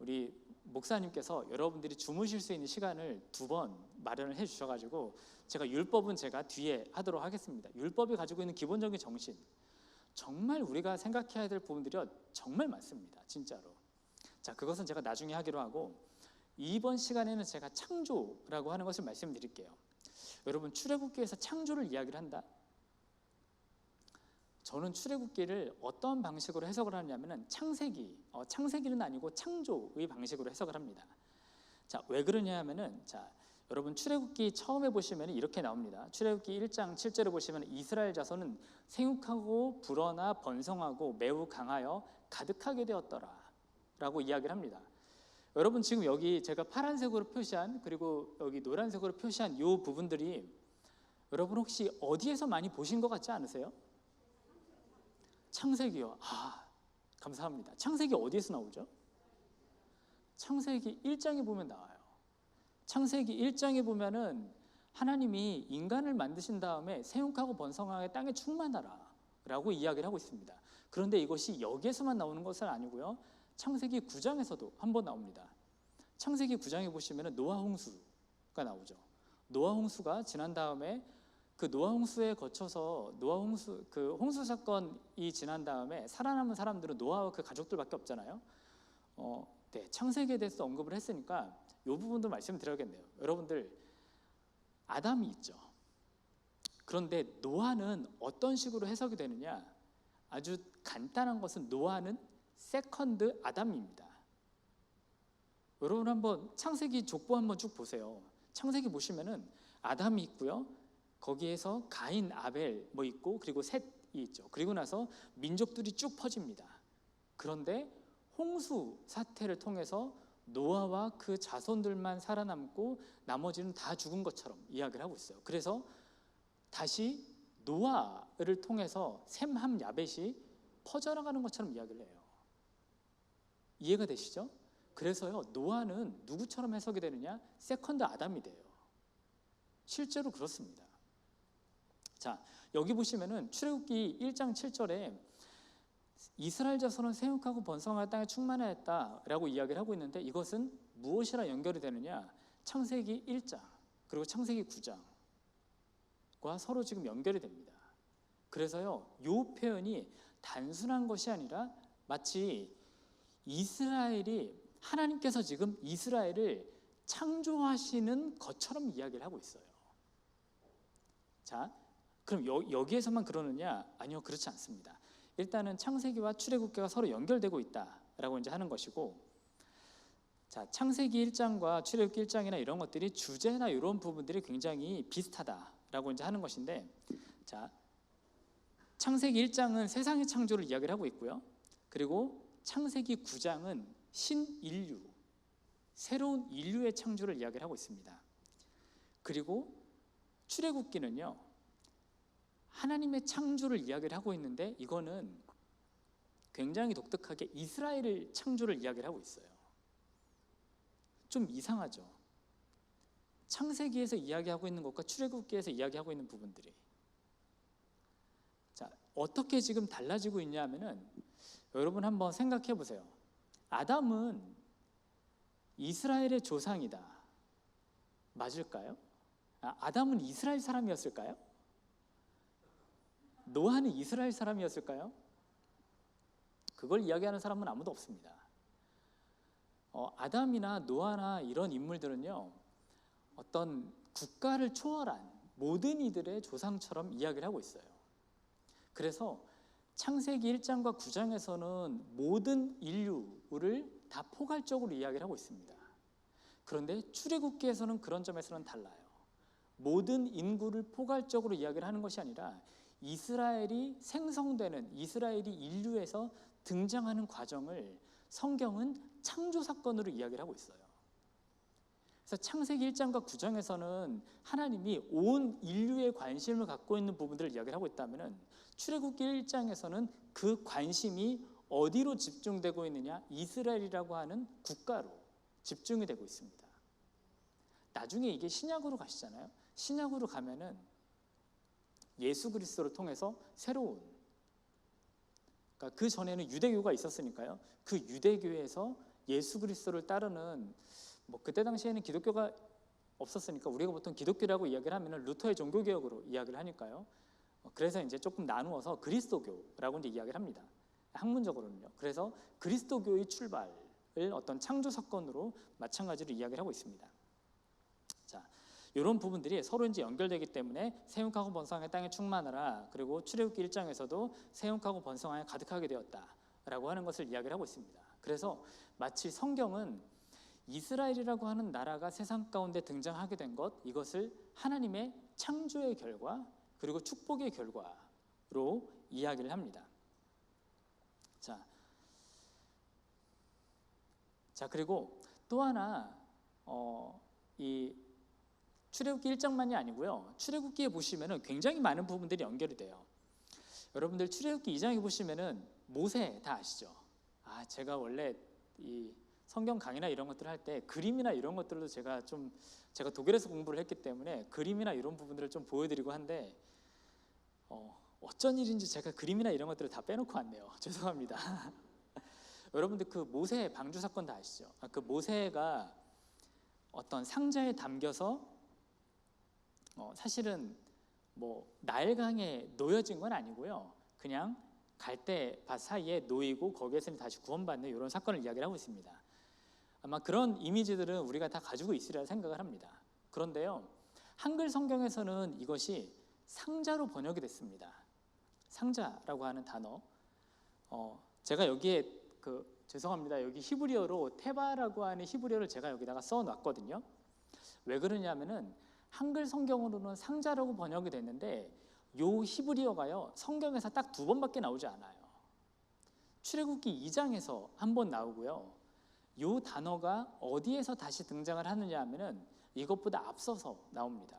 Speaker 2: 우리 목사님께서 여러분들이 주무실 수 있는 시간을 2번 마련을 해 주셔가지고 제가 율법은 제가 뒤에 하도록 하겠습니다. 율법이 가지고 있는 기본적인 정신, 정말 우리가 생각해야 될 부분들이 정말 많습니다. 진짜로. 자, 그것은 제가 나중에 하기로 하고 이번 시간에는 제가 창조라고 하는 것을 말씀드릴게요. 여러분, 출애굽기에서 창조를 이야기를 한다? 저는 출애굽기를 어떤 방식으로 해석을 하냐면은 창세기는 아니고 창조의 방식으로 해석을 합니다. 자, 왜 그러냐 하면은 자, 여러분 출애굽기 처음에 보시면 이렇게 나옵니다. 출애굽기 1장 7절에 보시면 이스라엘 자손은 생육하고 불어나 번성하고 매우 강하여 가득하게 되었더라 라고 이야기를 합니다. 여러분 지금 여기 제가 파란색으로 표시한 그리고 여기 노란색으로 표시한 이 부분들이 여러분 혹시 어디에서 많이 보신 것 같지 않으세요? 창세기요. 감사합니다. 창세기 어디에서 나오죠? 창세기 1장에 보면 나와요. 창세기 1장에 보면은 하나님이 인간을 만드신 다음에 생육하고 번성하게 땅에 충만하라 라고 이야기를 하고 있습니다. 그런데 이것이 여기에서만 나오는 것은 아니고요. 창세기 9장에서도 한번 나옵니다. 창세기 9장에 보시면 노아 홍수가 나오죠. 노아 홍수가 지난 다음에 그 노아 홍수에 거쳐서 그 홍수 사건이 지난 다음에 살아남은 사람들은 노아와 그 가족들밖에 없잖아요. 네, 창세기에 대해서 언급을 했으니까 이 부분도 말씀드려야겠네요. 여러분들, 아담이 있죠. 그런데 노아는 어떤 식으로 해석이 되느냐? 아주 간단한 것은 노아는 세컨드 아담입니다. 여러분 한번 창세기 족보 한번 쭉 보세요. 창세기 보시면은 아담이 있고요. 거기에서 가인, 아벨 뭐 있고, 그리고 셋이 있죠. 그리고 나서 민족들이 쭉 퍼집니다. 그런데 홍수 사태를 통해서 노아와 그 자손들만 살아남고 나머지는 다 죽은 것처럼 이야기를 하고 있어요. 그래서 다시 노아를 통해서 셈, 함, 야벳이 퍼져나가는 것처럼 이야기를 해요. 이해가 되시죠? 그래서요, 노아는 누구처럼 해석이 되느냐? 세컨드 아담이 돼요. 실제로 그렇습니다. 자, 여기 보시면은 출애굽기 1장 7절에 이스라엘 자손은 생육하고 번성할 땅에 충만하였다라고 이야기를 하고 있는데, 이것은 무엇이랑 연결이 되느냐? 창세기 1장 그리고 창세기 9장과 서로 지금 연결이 됩니다. 그래서요, 이 표현이 단순한 것이 아니라 마치 하나님께서 지금 이스라엘을 창조하시는 것처럼 이야기를 하고 있어요. 자, 그럼 여기에서만 그러느냐? 아니요, 그렇지 않습니다. 일단은 창세기와 출애굽기가 서로 연결되고 있다라고 이제 하는 것이고, 자, 창세기 1장과 출애굽기 1장이나 이런 것들이 주제나 이런 부분들이 굉장히 비슷하다라고 이제 하는 것인데, 자, 창세기 1장은 세상의 창조를 이야기를 하고 있고요. 그리고 창세기 9장은 신인류, 새로운 인류의 창조를 이야기를 하고 있습니다. 그리고 출애굽기는요, 하나님의 창조를 이야기를 하고 있는데, 이거는 굉장히 독특하게 이스라엘의 창조를 이야기를 하고 있어요. 좀 이상하죠? 창세기에서 이야기하고 있는 것과 출애굽기에서 이야기하고 있는 부분들이. 자, 어떻게 지금 달라지고 있냐 하면은, 여러분 한번 생각해 보세요. 아담은 이스라엘의 조상이다. 맞을까요? 아담은 이스라엘 사람이었을까요? 노아는 이스라엘 사람이었을까요? 그걸 이야기하는 사람은 아무도 없습니다. 아담이나 노아나 이런 인물들은요, 어떤 국가를 초월한 모든 이들의 조상처럼 이야기를 하고 있어요. 그래서 창세기 1장과 9장에서는 모든 인류를 다 포괄적으로 이야기를 하고 있습니다. 그런데 출애굽기에서는 그런 점에서는 달라요. 모든 인구를 포괄적으로 이야기를 하는 것이 아니라 이스라엘이 생성되는, 이스라엘이 인류에서 등장하는 과정을 성경은 창조 사건으로 이야기를 하고 있어요. 그래서 창세기 1장과 9장에서는 하나님이 온 인류에 관심을 갖고 있는 부분들을 이야기를 하고 있다면, 출애굽기 1장에서는 그 관심이 어디로 집중되고 있느냐? 이스라엘이라고 하는 국가로 집중이 되고 있습니다. 나중에 이게 신약으로 가시잖아요. 신약으로 가면은 예수 그리스도를 통해서 새로운, 그러니까 그 전에는 유대교가 있었으니까요. 그 유대교에서 예수 그리스도를 따르는, 뭐 그때 당시에는 기독교가 없었으니까 우리가 보통 기독교라고 이야기를 하면은 루터의 종교개혁으로 이야기를 하니까요. 그래서 이제 조금 나누어서 그리스도교라고 이제 이야기를 합니다. 학문적으로는요. 그래서 그리스도교의 출발을 어떤 창조 사건으로 마찬가지로 이야기를 하고 있습니다. 자, 이런 부분들이 서로 이제 연결되기 때문에 생육하고 번성하여 땅에 충만하라, 그리고 출애굽기 1장에서도 생육하고 번성하여 가득하게 되었다라고 하는 것을 이야기를 하고 있습니다. 그래서 마치 성경은 이스라엘이라고 하는 나라가 세상 가운데 등장하게 된 것, 이것을 하나님의 창조의 결과 그리고 축복의 결과로 이야기를 합니다. 자, 그리고 또 하나, 이 출애굽기 1장만이 아니고요. 출애굽기에 보시면은 굉장히 많은 부분들이 연결이 돼요. 여러분들 출애굽기 2장에 보시면은 모세 다 아시죠? 제가 원래 이 성경 강의나 이런 것들을 할 때 그림이나 이런 것들도 제가 독일에서 공부를 했기 때문에 그림이나 이런 부분들을 좀 보여드리고 한데, 어쩐 일인지 제가 그림이나 이런 것들을 다 빼놓고 왔네요. 죄송합니다. 여러분들 그 모세 방주 사건 다 아시죠? 그 모세가 어떤 상자에 담겨서 사실은 뭐 나일강에 놓여진 건 아니고요. 그냥 갈대밭 사이에 놓이고 거기에서 다시 구원받는 이런 사건을 이야기를 하고 있습니다. 아마 그런 이미지들은 우리가 다 가지고 있으리라 생각을 합니다. 그런데요, 한글 성경에서는 이것이 상자로 번역이 됐습니다. 상자라고 하는 단어. 제가 여기에 죄송합니다. 여기 히브리어로 테바라고 하는 히브리어를 제가 여기다가 써놨거든요. 왜 그러냐면은 한글 성경으로는 상자라고 번역이 됐는데 요 히브리어가요 성경에서 딱 2번밖에 나오지 않아요. 출애굽기 2장에서 한 번 나오고요. 요 단어가 어디에서 다시 등장을 하느냐 하면은 이것보다 앞서서 나옵니다.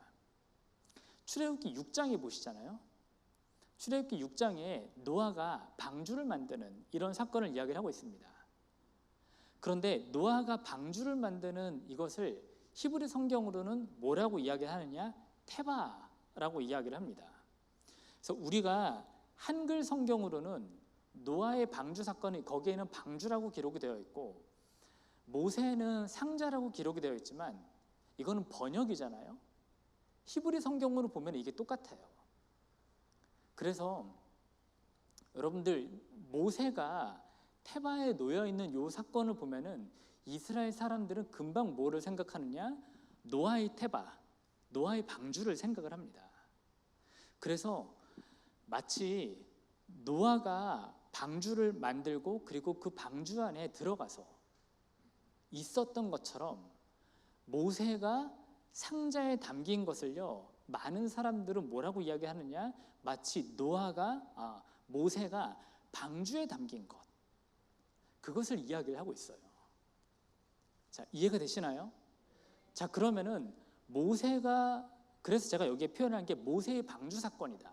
Speaker 2: 출애굽기 6장에 보시잖아요. 출애굽기 6장에 노아가 방주를 만드는 이런 사건을 이야기를 하고 있습니다. 그런데 노아가 방주를 만드는 이것을 히브리 성경으로는 뭐라고 이야기하느냐? 테바라고 이야기를 합니다. 그래서 우리가 한글 성경으로는 노아의 방주 사건이 거기에는 방주라고 기록이 되어 있고 모세는 상자라고 기록이 되어 있지만 이거는 번역이잖아요. 히브리 성경으로 보면 이게 똑같아요. 그래서 여러분들 모세가 테바에 놓여 있는 이 사건을 보면은 이스라엘 사람들은 금방 뭐를 생각하느냐? 노아의 테바, 노아의 방주를 생각을 합니다. 그래서 마치 노아가 방주를 만들고 그리고 그 방주 안에 들어가서 있었던 것처럼 모세가 상자에 담긴 것을요 많은 사람들은 뭐라고 이야기하느냐? 마치 모세가 방주에 담긴 것, 그것을 이야기를 하고 있어요. 자, 이해가 되시나요? 자, 그러면은 모세가, 그래서 제가 여기에 표현한 게 모세의 방주 사건이다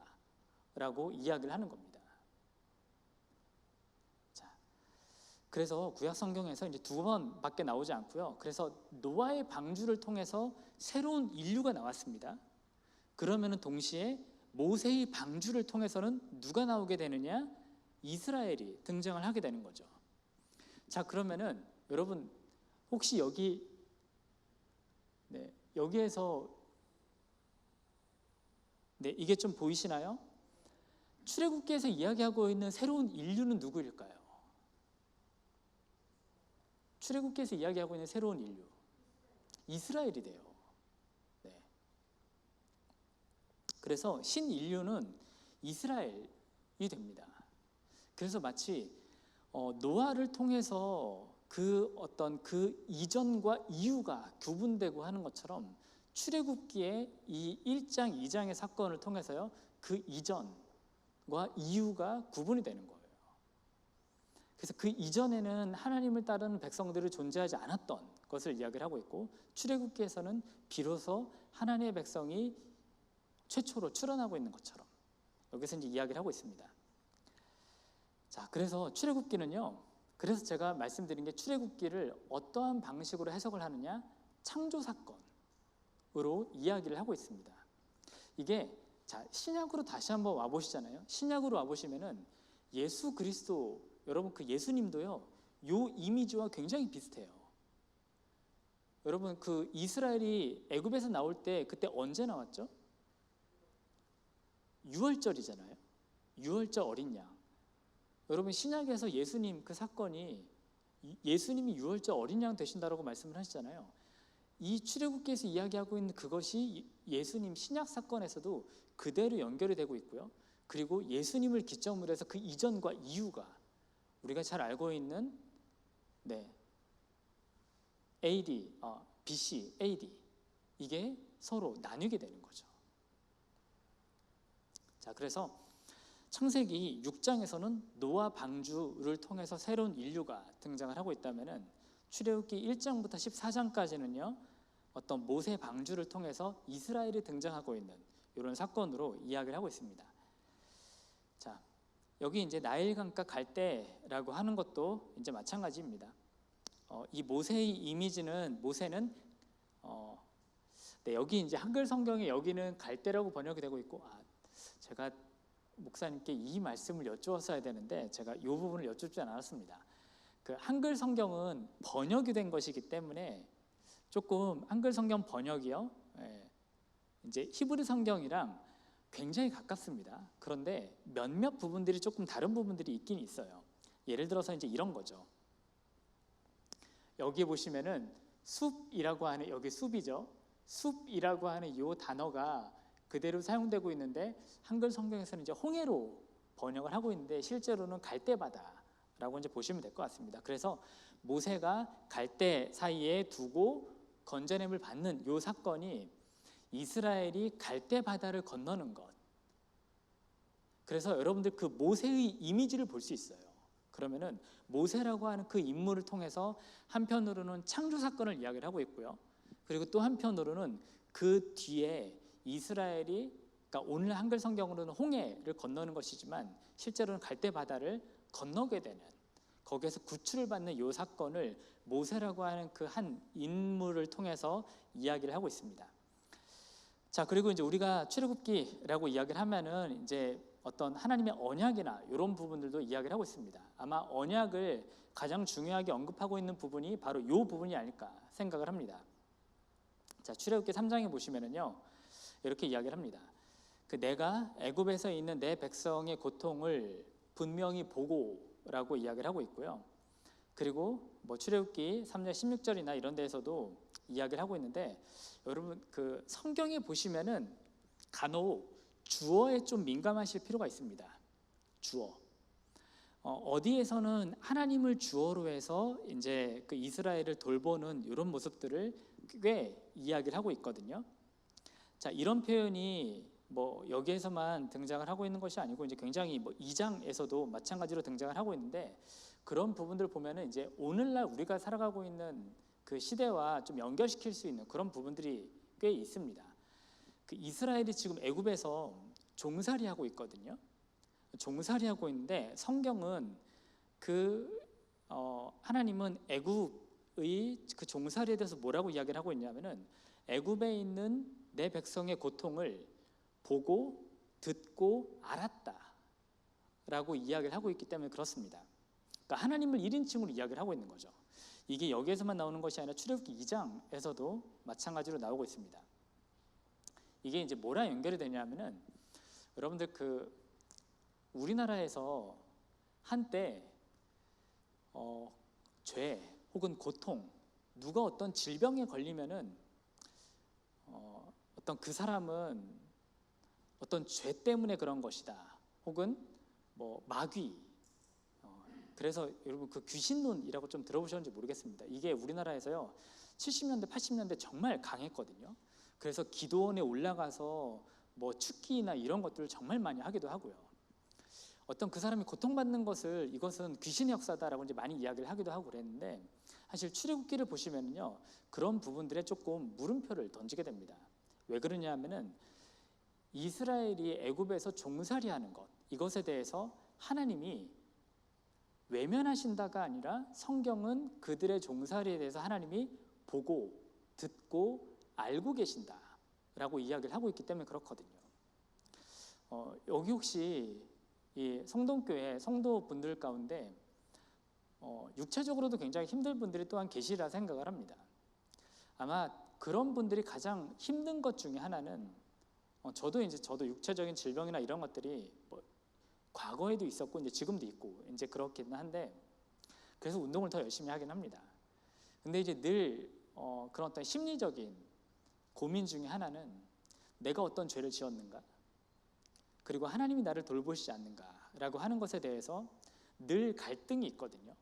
Speaker 2: 라고 이야기를 하는 겁니다. 자, 그래서 구약 성경에서 이제 2번밖에 나오지 않고요. 그래서 노아의 방주를 통해서 새로운 인류가 나왔습니다. 그러면은 동시에 모세의 방주를 통해서는 누가 나오게 되느냐? 이스라엘이 등장을 하게 되는 거죠. 자, 그러면은 여러분 혹시 여기에서 이게 좀 보이시나요? 출애굽기에서 이야기하고 있는 새로운 인류는 누구일까요? 출애굽기에서 이야기하고 있는 새로운 인류, 이스라엘이 돼요. 네. 그래서 신인류는 이스라엘이 됩니다. 그래서 마치 노아를 통해서 그 이전과 이후가 구분되고 하는 것처럼 출애굽기의 이 1장, 2장의 사건을 통해서요 그 이전과 이후가 구분이 되는 거예요. 그래서 그 이전에는 하나님을 따르는 백성들이 존재하지 않았던 것을 이야기를 하고 있고 출애굽기에서는 비로소 하나님의 백성이 최초로 출현하고 있는 것처럼 여기서 이제 이야기를 하고 있습니다. 자, 그래서 출애굽기는요, 그래서 제가 말씀드린 게 출애굽기를 어떠한 방식으로 해석을 하느냐? 창조 사건으로 이야기를 하고 있습니다. 이게 자, 신약으로 다시 한번 와 보시잖아요. 신약으로 와 보시면은 예수 그리스도, 여러분 그 예수님도요 요 이미지와 굉장히 비슷해요. 여러분 그 이스라엘이 애굽에서 나올 때 그때 언제 나왔죠? 유월절이잖아요. 유월절 어린 양. 여러분 신약에서 예수님 그 사건이 예수님이 유월절 어린 양 되신다라고 말씀을 하시잖아요. 이 출애굽기에서 이야기하고 있는 그것이 예수님 신약 사건에서도 그대로 연결이 되고 있고요. 그리고 예수님을 기점으로 해서 그 이전과 이후가 우리가 잘 알고 있는 AD, BC, AD 이게 서로 나뉘게 되는 거죠. 자, 그래서 창세기 6장에서는 노아 방주를 통해서 새로운 인류가 등장을 하고 있다면은 출애굽기 1장부터 14장까지는요 어떤 모세 방주를 통해서 이스라엘이 등장하고 있는 이런 사건으로 이야기를 하고 있습니다. 자, 여기 이제 나일강가 갈대라고 하는 것도 이제 마찬가지입니다. 이 모세의 이미지는 모세는 여기 이제 한글 성경에 여기는 갈대라고 번역이 되고 있고 제가 목사님께 이 말씀을 여쭈었어야 되는데 제가 이 부분을 여쭙지 않았습니다. 그 한글 성경은 번역이 된 것이기 때문에 조금 한글 성경 번역이요, 이제 히브리 성경이랑 굉장히 가깝습니다. 그런데 몇몇 부분들이 조금 다른 부분들이 있긴 있어요. 예를 들어서 이제 이런 거죠. 여기 보시면은 숲이라고 하는, 여기 숲이죠. 숲이라고 하는 이 단어가 그대로 사용되고 있는데 한글 성경에서는 이제 홍해로 번역을 하고 있는데 실제로는 갈대바다라고 이제 보시면 될 것 같습니다. 그래서 모세가 갈대 사이에 두고 건져냄을 받는 이 사건이 이스라엘이 갈대바다를 건너는 것. 그래서 여러분들 그 모세의 이미지를 볼 수 있어요. 그러면은 모세라고 하는 그 인물을 통해서 한편으로는 창조 사건을 이야기를 하고 있고요. 그리고 또 한편으로는 그 뒤에 이스라엘이, 그러니까 오늘 한글 성경으로는 홍해를 건너는 것이지만 실제로는 갈대바다를 건너게 되는, 거기에서 구출을 받는 이 사건을 모세라고 하는 그 한 인물을 통해서 이야기를 하고 있습니다. 자, 그리고 이제 우리가 출애굽기라고 이야기를 하면은 이제 어떤 하나님의 언약이나 이런 부분들도 이야기를 하고 있습니다. 아마 언약을 가장 중요하게 언급하고 있는 부분이 바로 이 부분이 아닐까 생각을 합니다. 자, 출애굽기 3장에 보시면은요, 이렇게 이야기를 합니다. 그 내가 애굽에서 있는 내 백성의 고통을 분명히 보고라고 이야기를 하고 있고요. 그리고 뭐 출애굽기 3장 16절이나 이런 데에서도 이야기를 하고 있는데, 여러분 그 성경에 보시면은 간혹 주어에 좀 민감하실 필요가 있습니다. 주어. 어디에서는 하나님을 주어로 해서 이제 그 이스라엘을 돌보는 이런 모습들을 꽤 이야기를 하고 있거든요. 자, 이런 표현이 뭐 여기에서만 등장을 하고 있는 것이 아니고 이제 굉장히 뭐 2장에서도 마찬가지로 등장을 하고 있는데, 그런 부분들을 보면은 이제 오늘날 우리가 살아가고 있는 그 시대와 좀 연결시킬 수 있는 그런 부분들이 꽤 있습니다. 그 이스라엘이 지금 애굽에서 종살이하고 있거든요. 종살이하고 있는데 성경은 하나님은 애굽의 그 종살이에 대해서 뭐라고 이야기를 하고 있냐면은, 애굽에 있는 내 백성의 고통을 보고 듣고 알았다라고 이야기를 하고 있기 때문에 그렇습니다. 그러니까 하나님을 1인칭으로 이야기를 하고 있는 거죠. 이게 여기에서만 나오는 것이 아니라 출애굽기 2장에서도 마찬가지로 나오고 있습니다. 이게 이제 뭐랑 연결이 되냐면은, 여러분들 그 우리나라에서 한때 죄 혹은 고통, 누가 어떤 질병에 걸리면은 어떤 그 사람은 어떤 죄 때문에 그런 것이다, 혹은 뭐 마귀, 그래서 여러분 그 귀신론이라고 좀 들어보셨는지 모르겠습니다. 이게 우리나라에서요 70년대 80년대 정말 강했거든요. 그래서 기도원에 올라가서 뭐 축기나 이런 것들을 정말 많이 하기도 하고요. 어떤 그 사람이 고통받는 것을 이것은 귀신의 역사다라고 이제 많이 이야기를 하기도 하고 그랬는데, 사실 출애굽기를 보시면은요 그런 부분들에 조금 물음표를 던지게 됩니다. 왜 그러냐 하면은, 이스라엘이 애굽에서 종살이하는 것, 이것에 대해서 하나님이 외면하신다가 아니라 성경은 그들의 종살이에 대해서 하나님이 보고 듣고 알고 계신다라고 이야기를 하고 있기 때문에 그렇거든요. 여기 혹시 이 성동교회 성도분들 가운데 육체적으로도 굉장히 힘든 분들이 또한 계시리라 생각을 합니다. 아마 그런 분들이 가장 힘든 것 중에 하나는, 저도 육체적인 질병이나 이런 것들이 뭐 과거에도 있었고 이제 지금도 있고 이제 그렇긴 한데, 그래서 운동을 더 열심히 하긴 합니다. 근데 이제 늘 그런 어떤 심리적인 고민 중에 하나는, 내가 어떤 죄를 지었는가, 그리고 하나님이 나를 돌보시지 않는가라고 하는 것에 대해서 늘 갈등이 있거든요.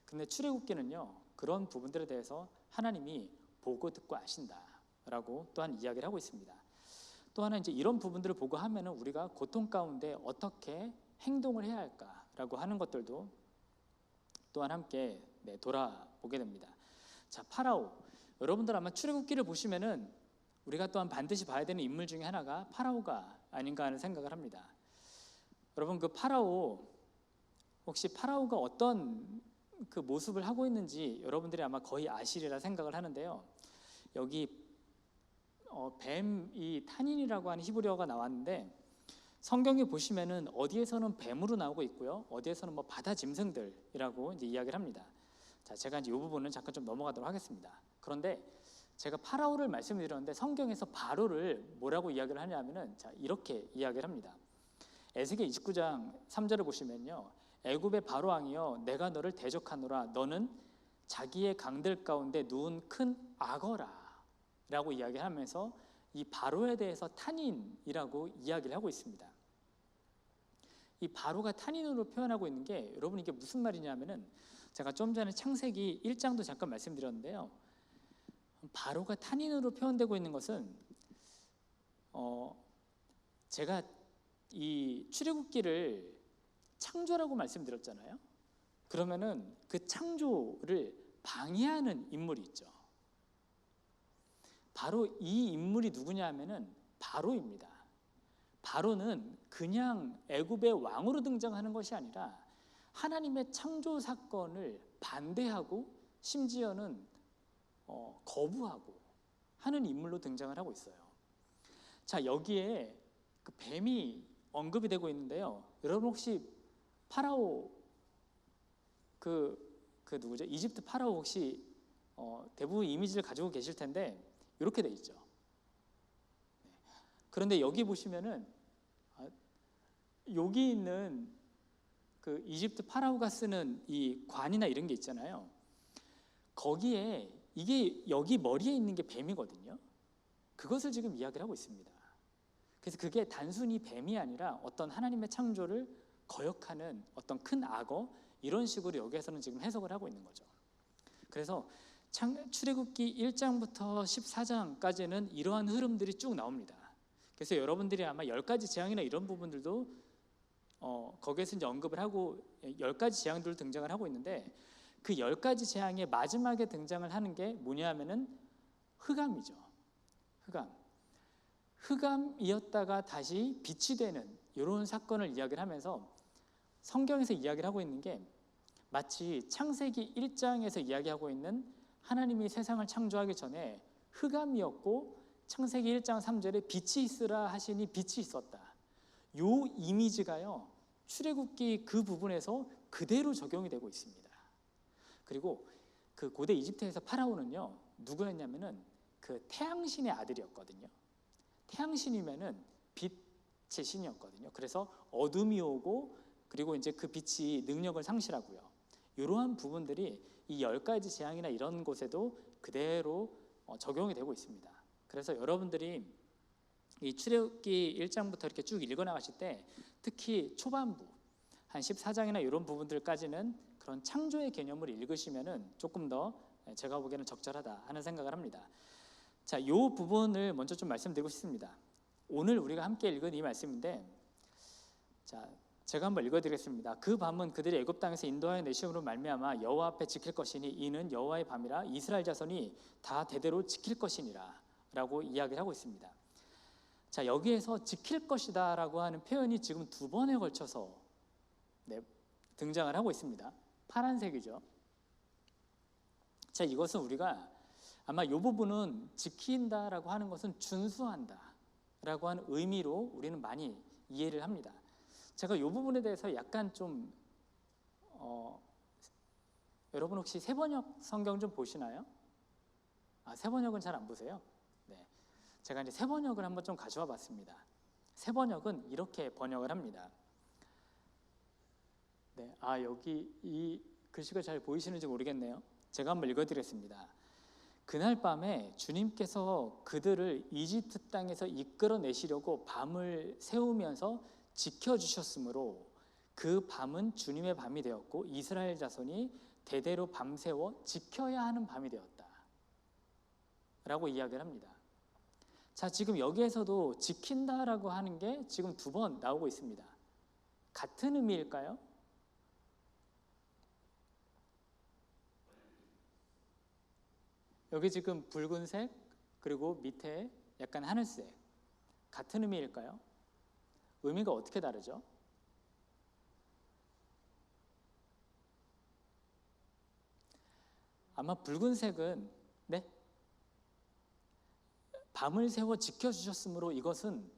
Speaker 2: 근데 출애굽기는요 그런 부분들에 대해서 하나님이 보고 듣고 아신다라고 또한 이야기를 하고 있습니다. 또 하나 이제 이런 부분들을 보고 하면은 우리가 고통 가운데 어떻게 행동을 해야 할까라고 하는 것들도 또한 함께 돌아보게 됩니다. 자, 파라오. 여러분들 아마 출애굽기를 보시면은 우리가 또한 반드시 봐야 되는 인물 중에 하나가 파라오가 아닌가 하는 생각을 합니다. 여러분 그 파라오, 혹시 파라오가 어떤 그 모습을 하고 있는지 여러분들이 아마 거의 아시리라 생각을 하는데요. 여기 뱀이 탄인이라고 하는 히브리어가 나왔는데, 성경에 보시면은 어디에서는 뱀으로 나오고 있고요, 어디에서는 뭐 바다 짐승들이라고 이제 이야기를 합니다. 자, 제가 이제 이 부분은 잠깐 좀 넘어가도록 하겠습니다. 그런데 제가 파라오를 말씀드렸는데 성경에서 바로를 뭐라고 이야기를 하냐면은 자, 이렇게 이야기를 합니다. 에스겔 29장 3절을 보시면요, 애굽의 바로 왕이여 내가 너를 대적하노라 너는 자기의 강들 가운데 누운 큰 악어라 라고 이야기하면서 이 바로에 대해서 탄인이라고 이야기를 하고 있습니다. 이 바로가 탄인으로 표현하고 있는 게 여러분 이게 무슨 말이냐면은 제가 좀 전에 창세기 1장도 잠깐 말씀드렸는데요, 바로가 탄인으로 표현되고 있는 것은 제가 이 출애굽기를 창조라고 말씀드렸잖아요. 그러면은 그 창조를 방해하는 인물이 있죠. 바로 이 인물이 누구냐 하면은 바로입니다. 바로는 그냥 애굽의 왕으로 등장하는 것이 아니라 하나님의 창조 사건을 반대하고 심지어는 거부하고 하는 인물로 등장을 하고 있어요. 자, 여기에 그 뱀이 언급이 되고 있는데요, 여러분 혹시 파라오 그 누구죠? 이집트 파라오 혹시 대부분 이미지를 가지고 계실 텐데 이렇게 돼 있죠. 그런데 여기 보시면은 여기 있는 그 이집트 파라오가 쓰는 이 관이나 이런 게 있잖아요. 거기에 이게 여기 머리에 있는 게 뱀이거든요. 그것을 지금 이야기를 하고 있습니다. 그래서 그게 단순히 뱀이 아니라 어떤 하나님의 창조를 거역하는 어떤 큰 악어, 이런 식으로 여기에서는 지금 해석을 하고 있는 거죠. 그래서 출애굽기 1장부터 14장까지는 이러한 흐름들이 쭉 나옵니다. 그래서 여러분들이 아마 10가지 재앙이나 이런 부분들도 거기에서 이제 언급을 하고 10가지 재앙들을 등장을 하고 있는데, 그 10가지 재앙의 마지막에 등장을 하는 게 뭐냐면은 흑암이죠. 흑암이었다가 다시 빛이 되는 이런 사건을 이야기를 하면서 성경에서 이야기를 하고 있는 게 마치 창세기 1장에서 이야기하고 있는 하나님이 세상을 창조하기 전에 흑암이었고 창세기 1장 3절에 빛이 있으라 하시니 빛이 있었다. 요 이미지가요, 출애굽기 그 부분에서 그대로 적용이 되고 있습니다. 그리고 그 고대 이집트에서 파라오는요, 누구였냐면은 그 태양신의 아들이었거든요. 태양신이면은 빛의 신이었거든요. 그래서 어둠이 오고 그리고 이제 그 빛이 능력을 상실하고요. 이러한 부분들이 이 10가지 재앙이나 이런 곳에도 그대로 적용이 되고 있습니다. 그래서 여러분들이 이 출애굽기 1장부터 이렇게 쭉 읽어 나가실 때 특히 초반부 한 14장이나 이런 부분들까지는 그런 창조의 개념을 읽으시면은 조금 더 제가 보기에는 적절하다 하는 생각을 합니다. 자, 이 부분을 먼저 좀 말씀드리고 싶습니다. 오늘 우리가 함께 읽은 이 말씀인데, 자, 제가 한번 읽어드리겠습니다. 그 밤은 그들이 애굽 땅에서 인도하여 내심으로 말미암아 여호와 앞에 지킬 것이니 이는 여호와의 밤이라 이스라엘 자손이 다 대대로 지킬 것이니라 라고 이야기를 하고 있습니다. 자, 여기에서 지킬 것이다 라고 하는 표현이 지금 2번에 걸쳐서 등장을 하고 있습니다. 파란색이죠. 자, 이것은 우리가 아마 이 부분은 지킨다라고 하는 것은 준수한다 라고 하는 의미로 우리는 많이 이해를 합니다. 제가 이 부분에 대해서 약간 좀 여러분 혹시 세번역 성경 좀 보시나요? 세번역은 잘 안 보세요? 네, 제가 이제 세번역을 한번 좀 가져와 봤습니다. 세번역은 이렇게 번역을 합니다. 네, 여기 이 글씨가 잘 보이시는지 모르겠네요. 제가 한번 읽어드리겠습니다. 그날 밤에 주님께서 그들을 이집트 땅에서 이끌어내시려고 밤을 새우면서 지켜주셨으므로 그 밤은 주님의 밤이 되었고 이스라엘 자손이 대대로 밤새워 지켜야 하는 밤이 되었다 라고 이야기를 합니다. 자, 지금 여기에서도 지킨다라고 하는 게 지금 2번 나오고 있습니다. 같은 의미일까요? 여기 지금 붉은색 그리고 밑에 약간 하늘색, 같은 의미일까요? 의미가 어떻게 다르죠? 아마 붉은색은 밤을 새워 지켜주셨으므로 이것은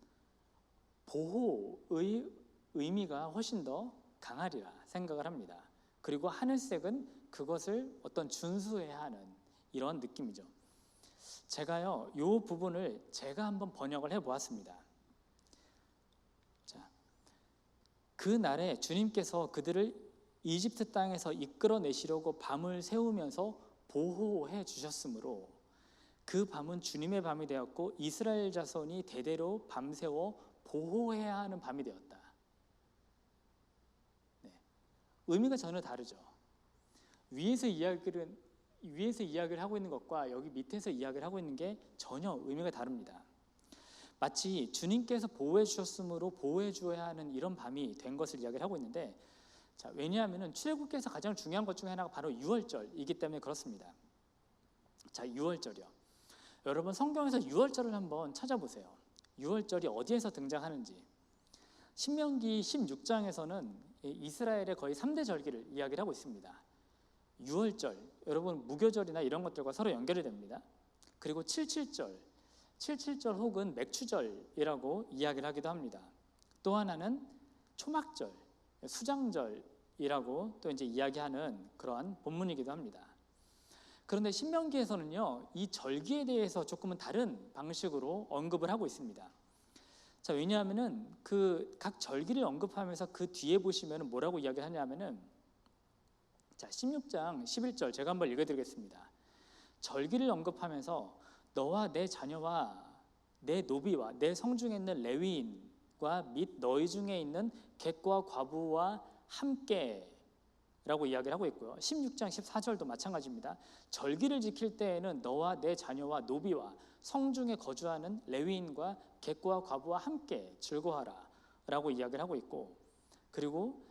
Speaker 2: 보호의 의미가 훨씬 더 강하리라 생각을 합니다. 그리고 하늘색은 그것을 어떤 준수해야 하는 이런 느낌이죠. 제가요, 이 부분을 제가 한번 번역을 해보았습니다. 자, 그 날에 주님께서 그들을 이집트 땅에서 이끌어내시려고 밤을 새우면서 보호해 주셨으므로 그 밤은 주님의 밤이 되었고 이스라엘 자손이 대대로 밤새워 보호해야 하는 밤이 되었다. 네. 의미가 전혀 다르죠. 위에서 이야기를 하고 있는 것과 여기 밑에서 이야기를 하고 있는 게 전혀 의미가 다릅니다. 마치 주님께서 보호해 주셨으므로 보호해 주어야 하는 이런 밤이 된 것을 이야기를 하고 있는데, 자, 왜냐하면 출애굽기에서 가장 중요한 것 중에 하나가 바로 유월절이기 때문에 그렇습니다. 자, 유월절이요. 여러분 성경에서 유월절을 한번 찾아보세요. 유월절이 어디에서 등장하는지. 신명기 16장에서는 이스라엘의 거의 3대 절기를 이야기를 하고 있습니다. 유월절, 여러분 무교절이나 이런 것들과 서로 연결이 됩니다. 그리고 77절 혹은 맥추절이라고 이야기를 하기도 합니다. 또 하나는 초막절, 수장절이라고 또 이제 이야기하는 그러한 본문이기도 합니다. 그런데 신명기에서는요, 이 절기에 대해서 조금은 다른 방식으로 언급을 하고 있습니다. 자, 왜냐하면은 그 각 절기를 언급하면서 그 뒤에 보시면은 뭐라고 이야기하냐면은, 자, 16장 11절 제가 한번 읽어드리겠습니다. 절기를 언급하면서 너와 내 자녀와 내 노비와 내 성중에 있는 레위인과 및 너희 중에 있는 객과 과부와 함께 라고 이야기를 하고 있고요. 16장 14절도 마찬가지입니다. 절기를 지킬 때에는 너와 내 자녀와 노비와 성중에 거주하는 레위인과 객과 과부와 함께 즐거워하라 라고 이야기를 하고 있고, 그리고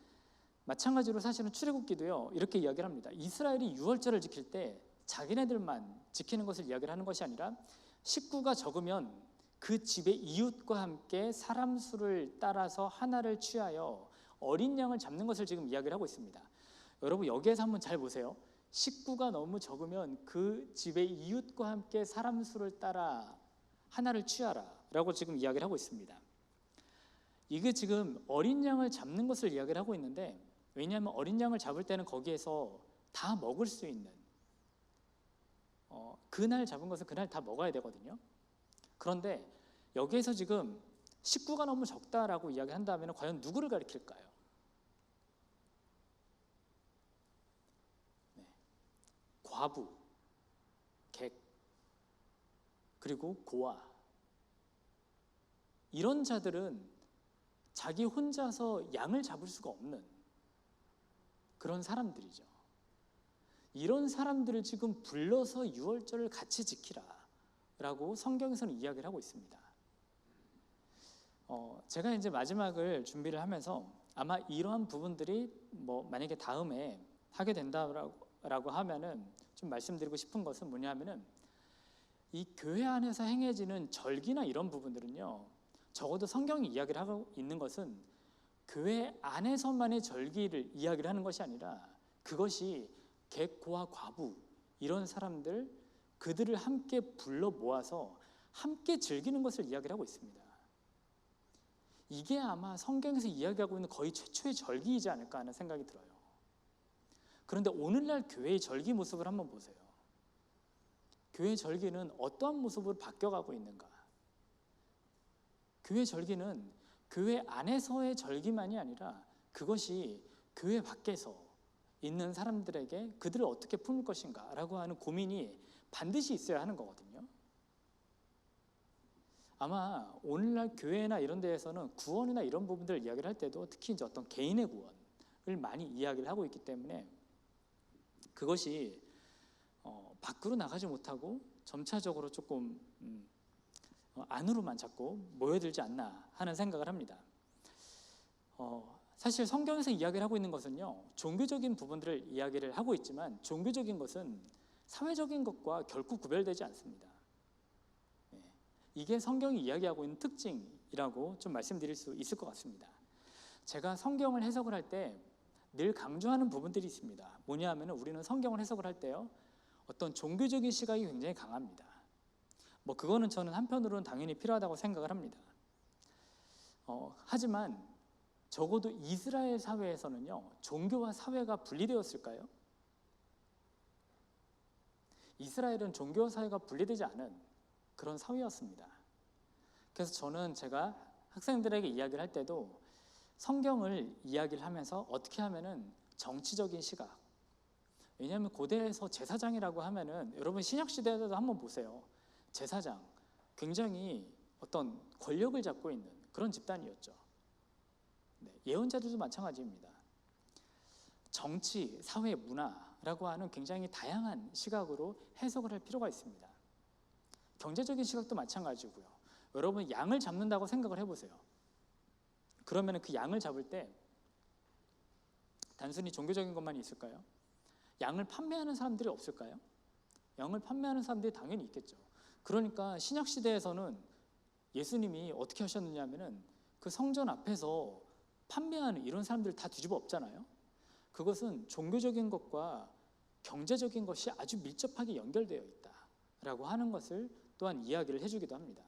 Speaker 2: 마찬가지로 사실은 출애굽기도요, 이렇게 이야기를 합니다. 이스라엘이 유월절을 지킬 때 자기네들만 지키는 것을 이야기를 하는 것이 아니라 식구가 적으면 그 집의 이웃과 함께 사람 수를 따라서 하나를 취하여 어린 양을 잡는 것을 지금 이야기를 하고 있습니다. 여러분 여기에서 한번 잘 보세요. 식구가 너무 적으면 그 집의 이웃과 함께 사람 수를 따라 하나를 취하라 라고 지금 이야기를 하고 있습니다. 이게 지금 어린 양을 잡는 것을 이야기를 하고 있는데, 왜냐하면 어린 양을 잡을 때는 거기에서 다 먹을 수 있는, 그날 잡은 것은 그날 다 먹어야 되거든요. 그런데 여기에서 지금 식구가 너무 적다라고 이야기한다면 과연 누구를 가리킬까요? 네. 과부, 객, 그리고 고아, 이런 자들은 자기 혼자서 양을 잡을 수가 없는 그런 사람들이죠. 이런 사람들을 지금 불러서 유월절을 같이 지키라 라고 성경에서는 이야기를 하고 있습니다. 제가 이제 마지막을 준비를 하면서 아마 이러한 부분들이 만약에 다음에 하게 된다라고 하면은 좀 말씀드리고 싶은 것은 뭐냐면은, 이 교회 안에서 행해지는 절기나 이런 부분들은요, 적어도 성경이 이야기를 하고 있는 것은 교회 안에서만의 절기를 이야기를 하는 것이 아니라 그것이 객, 고아, 과부 이런 사람들, 그들을 함께 불러 모아서 함께 즐기는 것을 이야기를 하고 있습니다. 이게 아마 성경에서 이야기하고 있는 거의 최초의 절기이지 않을까 하는 생각이 들어요. 그런데 오늘날 교회의 절기 모습을 한번 보세요. 교회 절기는 어떠한 모습으로 바뀌어가고 있는가? 교회 절기는 교회 안에서의 절기만이 아니라 그것이 교회 밖에서 있는 사람들에게 그들을 어떻게 품을 것인가 라고 하는 고민이 반드시 있어야 하는 거거든요. 아마 오늘날 교회나 이런 데에서는 구원이나 이런 부분들을 이야기를 할 때도 특히 이제 어떤 개인의 구원을 많이 이야기를 하고 있기 때문에 그것이 밖으로 나가지 못하고 점차적으로 조금 안으로만 자꾸 모여들지 않나 하는 생각을 합니다. 사실 성경에서 이야기를 하고 있는 것은요, 종교적인 부분들을 이야기를 하고 있지만 종교적인 것은 사회적인 것과 결코 구별되지 않습니다. 이게 성경이 이야기하고 있는 특징이라고 좀 말씀드릴 수 있을 것 같습니다. 제가 성경을 해석을 할 때 늘 강조하는 부분들이 있습니다. 뭐냐 하면 우리는 성경을 해석을 할 때요, 어떤 종교적인 시각이 굉장히 강합니다. 그거는 저는 한편으로는 당연히 필요하다고 생각을 합니다. 하지만 적어도 이스라엘 사회에서는요, 종교와 사회가 분리되었을까요? 이스라엘은 종교 사회가 분리되지 않은 그런 사회였습니다. 그래서 저는 제가 학생들에게 이야기를 할 때도 성경을 이야기를 하면서 어떻게 하면은 정치적인 시각, 왜냐하면 고대에서 제사장이라고 하면은 여러분 신약 시대에도 한번 보세요. 제사장 굉장히 어떤 권력을 잡고 있는 그런 집단이었죠. 네, 예언자들도 마찬가지입니다. 정치, 사회, 문화라고 하는 굉장히 다양한 시각으로 해석을 할 필요가 있습니다. 경제적인 시각도 마찬가지고요. 여러분 양을 잡는다고 생각을 해보세요. 그러면 그 양을 잡을 때 단순히 종교적인 것만 있을까요? 양을 판매하는 사람들이 없을까요? 양을 판매하는 사람들이 당연히 있겠죠. 그러니까 신약 시대에서는 예수님이 어떻게 하셨느냐면은 그 성전 앞에서 판매하는 이런 사람들 다 뒤집어 엎잖아요. 그것은 종교적인 것과 경제적인 것이 아주 밀접하게 연결되어 있다라고 하는 것을 또한 이야기를 해주기도 합니다.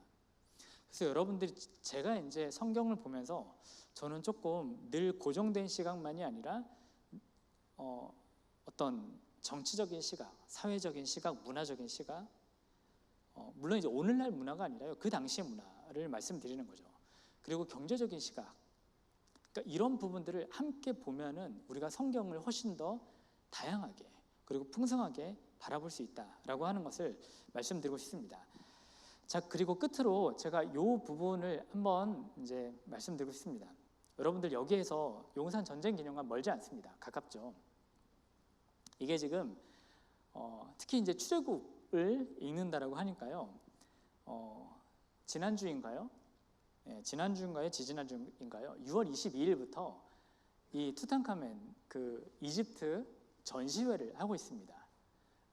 Speaker 2: 그래서 여러분들이 제가 이제 성경을 보면서 저는 조금 늘 고정된 시각만이 아니라 어떤 정치적인 시각, 사회적인 시각, 문화적인 시각, 물론 이제 오늘날 문화가 아니라요. 그 당시의 문화를 말씀드리는 거죠. 그리고 경제적인 시각, 그러니까 이런 부분들을 함께 보면은 우리가 성경을 훨씬 더 다양하게 그리고 풍성하게 바라볼 수 있다라고 하는 것을 말씀드리고 싶습니다. 자, 그리고 끝으로 제가 이 부분을 한번 이제 말씀드리고 싶습니다. 여러분들 여기에서 용산 전쟁 기념관 멀지 않습니다. 가깝죠. 이게 지금 특히 이제 출애굽을 읽는다라고 하니까요. 지난주인가요? 네, 지난주인가요? 지지난주인가요? 6월 22일부터 이 투탕카멘 그 이집트 전시회를 하고 있습니다.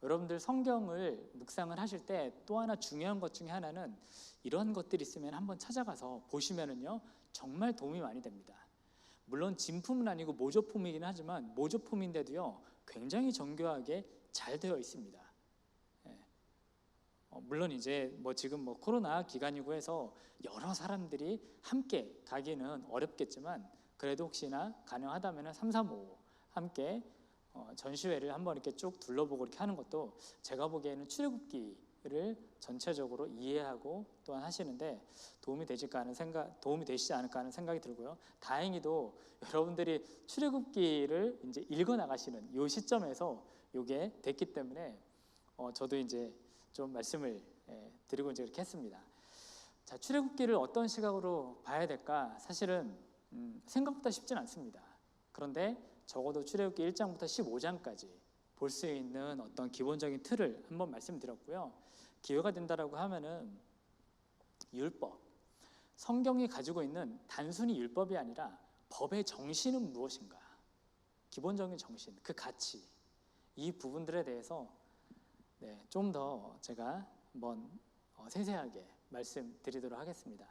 Speaker 2: 여러분들 성경을 묵상을 하실 때 또 하나 중요한 것 중에 하나는 이런 것들이 있으면 한번 찾아가서 보시면은요 정말 도움이 많이 됩니다. 물론 진품은 아니고 모조품이긴 하지만 모조품인데도요 굉장히 정교하게 잘 되어 있습니다. 예. 물론 이제 뭐 지금 뭐 코로나 기간이고 해서 여러 사람들이 함께 가기는 어렵겠지만 그래도 혹시나 가능하다면 3, 4, 5 함께 전시회를 한번 이렇게 쭉 둘러보고 이렇게 하는 것도 제가 보기에는 출애굽기를 전체적으로 이해하고 또한 하시는데 도움이 되시지 않을까 하는 생각이 들고요. 다행히도 여러분들이 출애굽기를 이제 읽어 나가시는 이 시점에서 이게 됐기 때문에 저도 이제 좀 말씀을 드리고 이제 이렇게 했습니다. 자, 출애굽기를 어떤 시각으로 봐야 될까? 사실은 생각보다 쉽진 않습니다. 그런데 적어도 출애굽기 1장부터 15장까지 볼 수 있는 어떤 기본적인 틀을 한번 말씀드렸고요. 기회가 된다라고 하면은 율법, 성경이 가지고 있는 단순히 율법이 아니라 법의 정신은 무엇인가, 기본적인 정신, 그 가치, 이 부분들에 대해서 좀 더 제가 한번 세세하게 말씀드리도록 하겠습니다.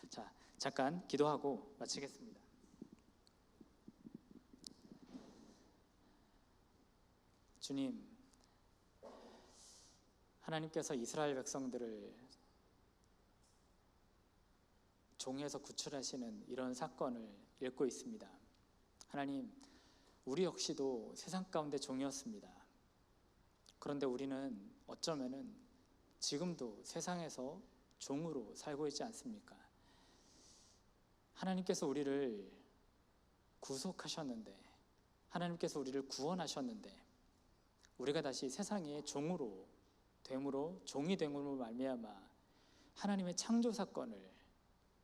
Speaker 2: 자, 잠깐 기도하고 마치겠습니다. 주님, 하나님께서 이스라엘 백성들을 종에서 구출하시는 이런 사건을 읽고 있습니다. 하나님, 우리 역시도 세상 가운데 종이었습니다. 그런데 우리는 어쩌면은 지금도 세상에서 종으로 살고 있지 않습니까? 하나님께서 우리를 구속하셨는데, 하나님께서 우리를 구원하셨는데 우리가 다시 세상의 종으로 됨으로, 종이 됨으로 말미암아 하나님의 창조 사건을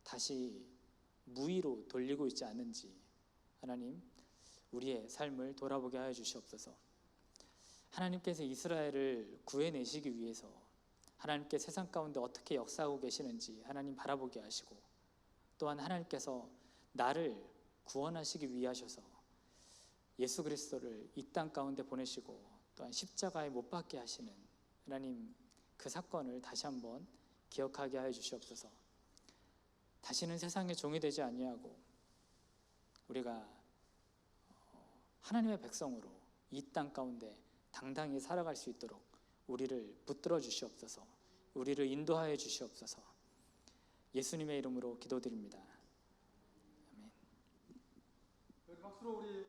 Speaker 2: 다시 무의로 돌리고 있지 않은지 하나님 우리의 삶을 돌아보게 하여 주시옵소서. 하나님께서 이스라엘을 구해내시기 위해서 하나님께 세상 가운데 어떻게 역사하고 계시는지 하나님 바라보게 하시고, 또한 하나님께서 나를 구원하시기 위해 하셔서 예수 그리스도를 이 땅 가운데 보내시고 또한 십자가에 못 박게 하시는 하나님 그 사건을 다시 한번 기억하게 하여 주시옵소서. 다시는 세상의 종이 되지 아니하고 우리가 하나님의 백성으로 이 땅 가운데 당당히 살아갈 수 있도록 우리를 붙들어 주시옵소서. 우리를 인도하여 주시옵소서. 예수님의 이름으로 기도드립니다. 아멘.
Speaker 1: 박수로 우리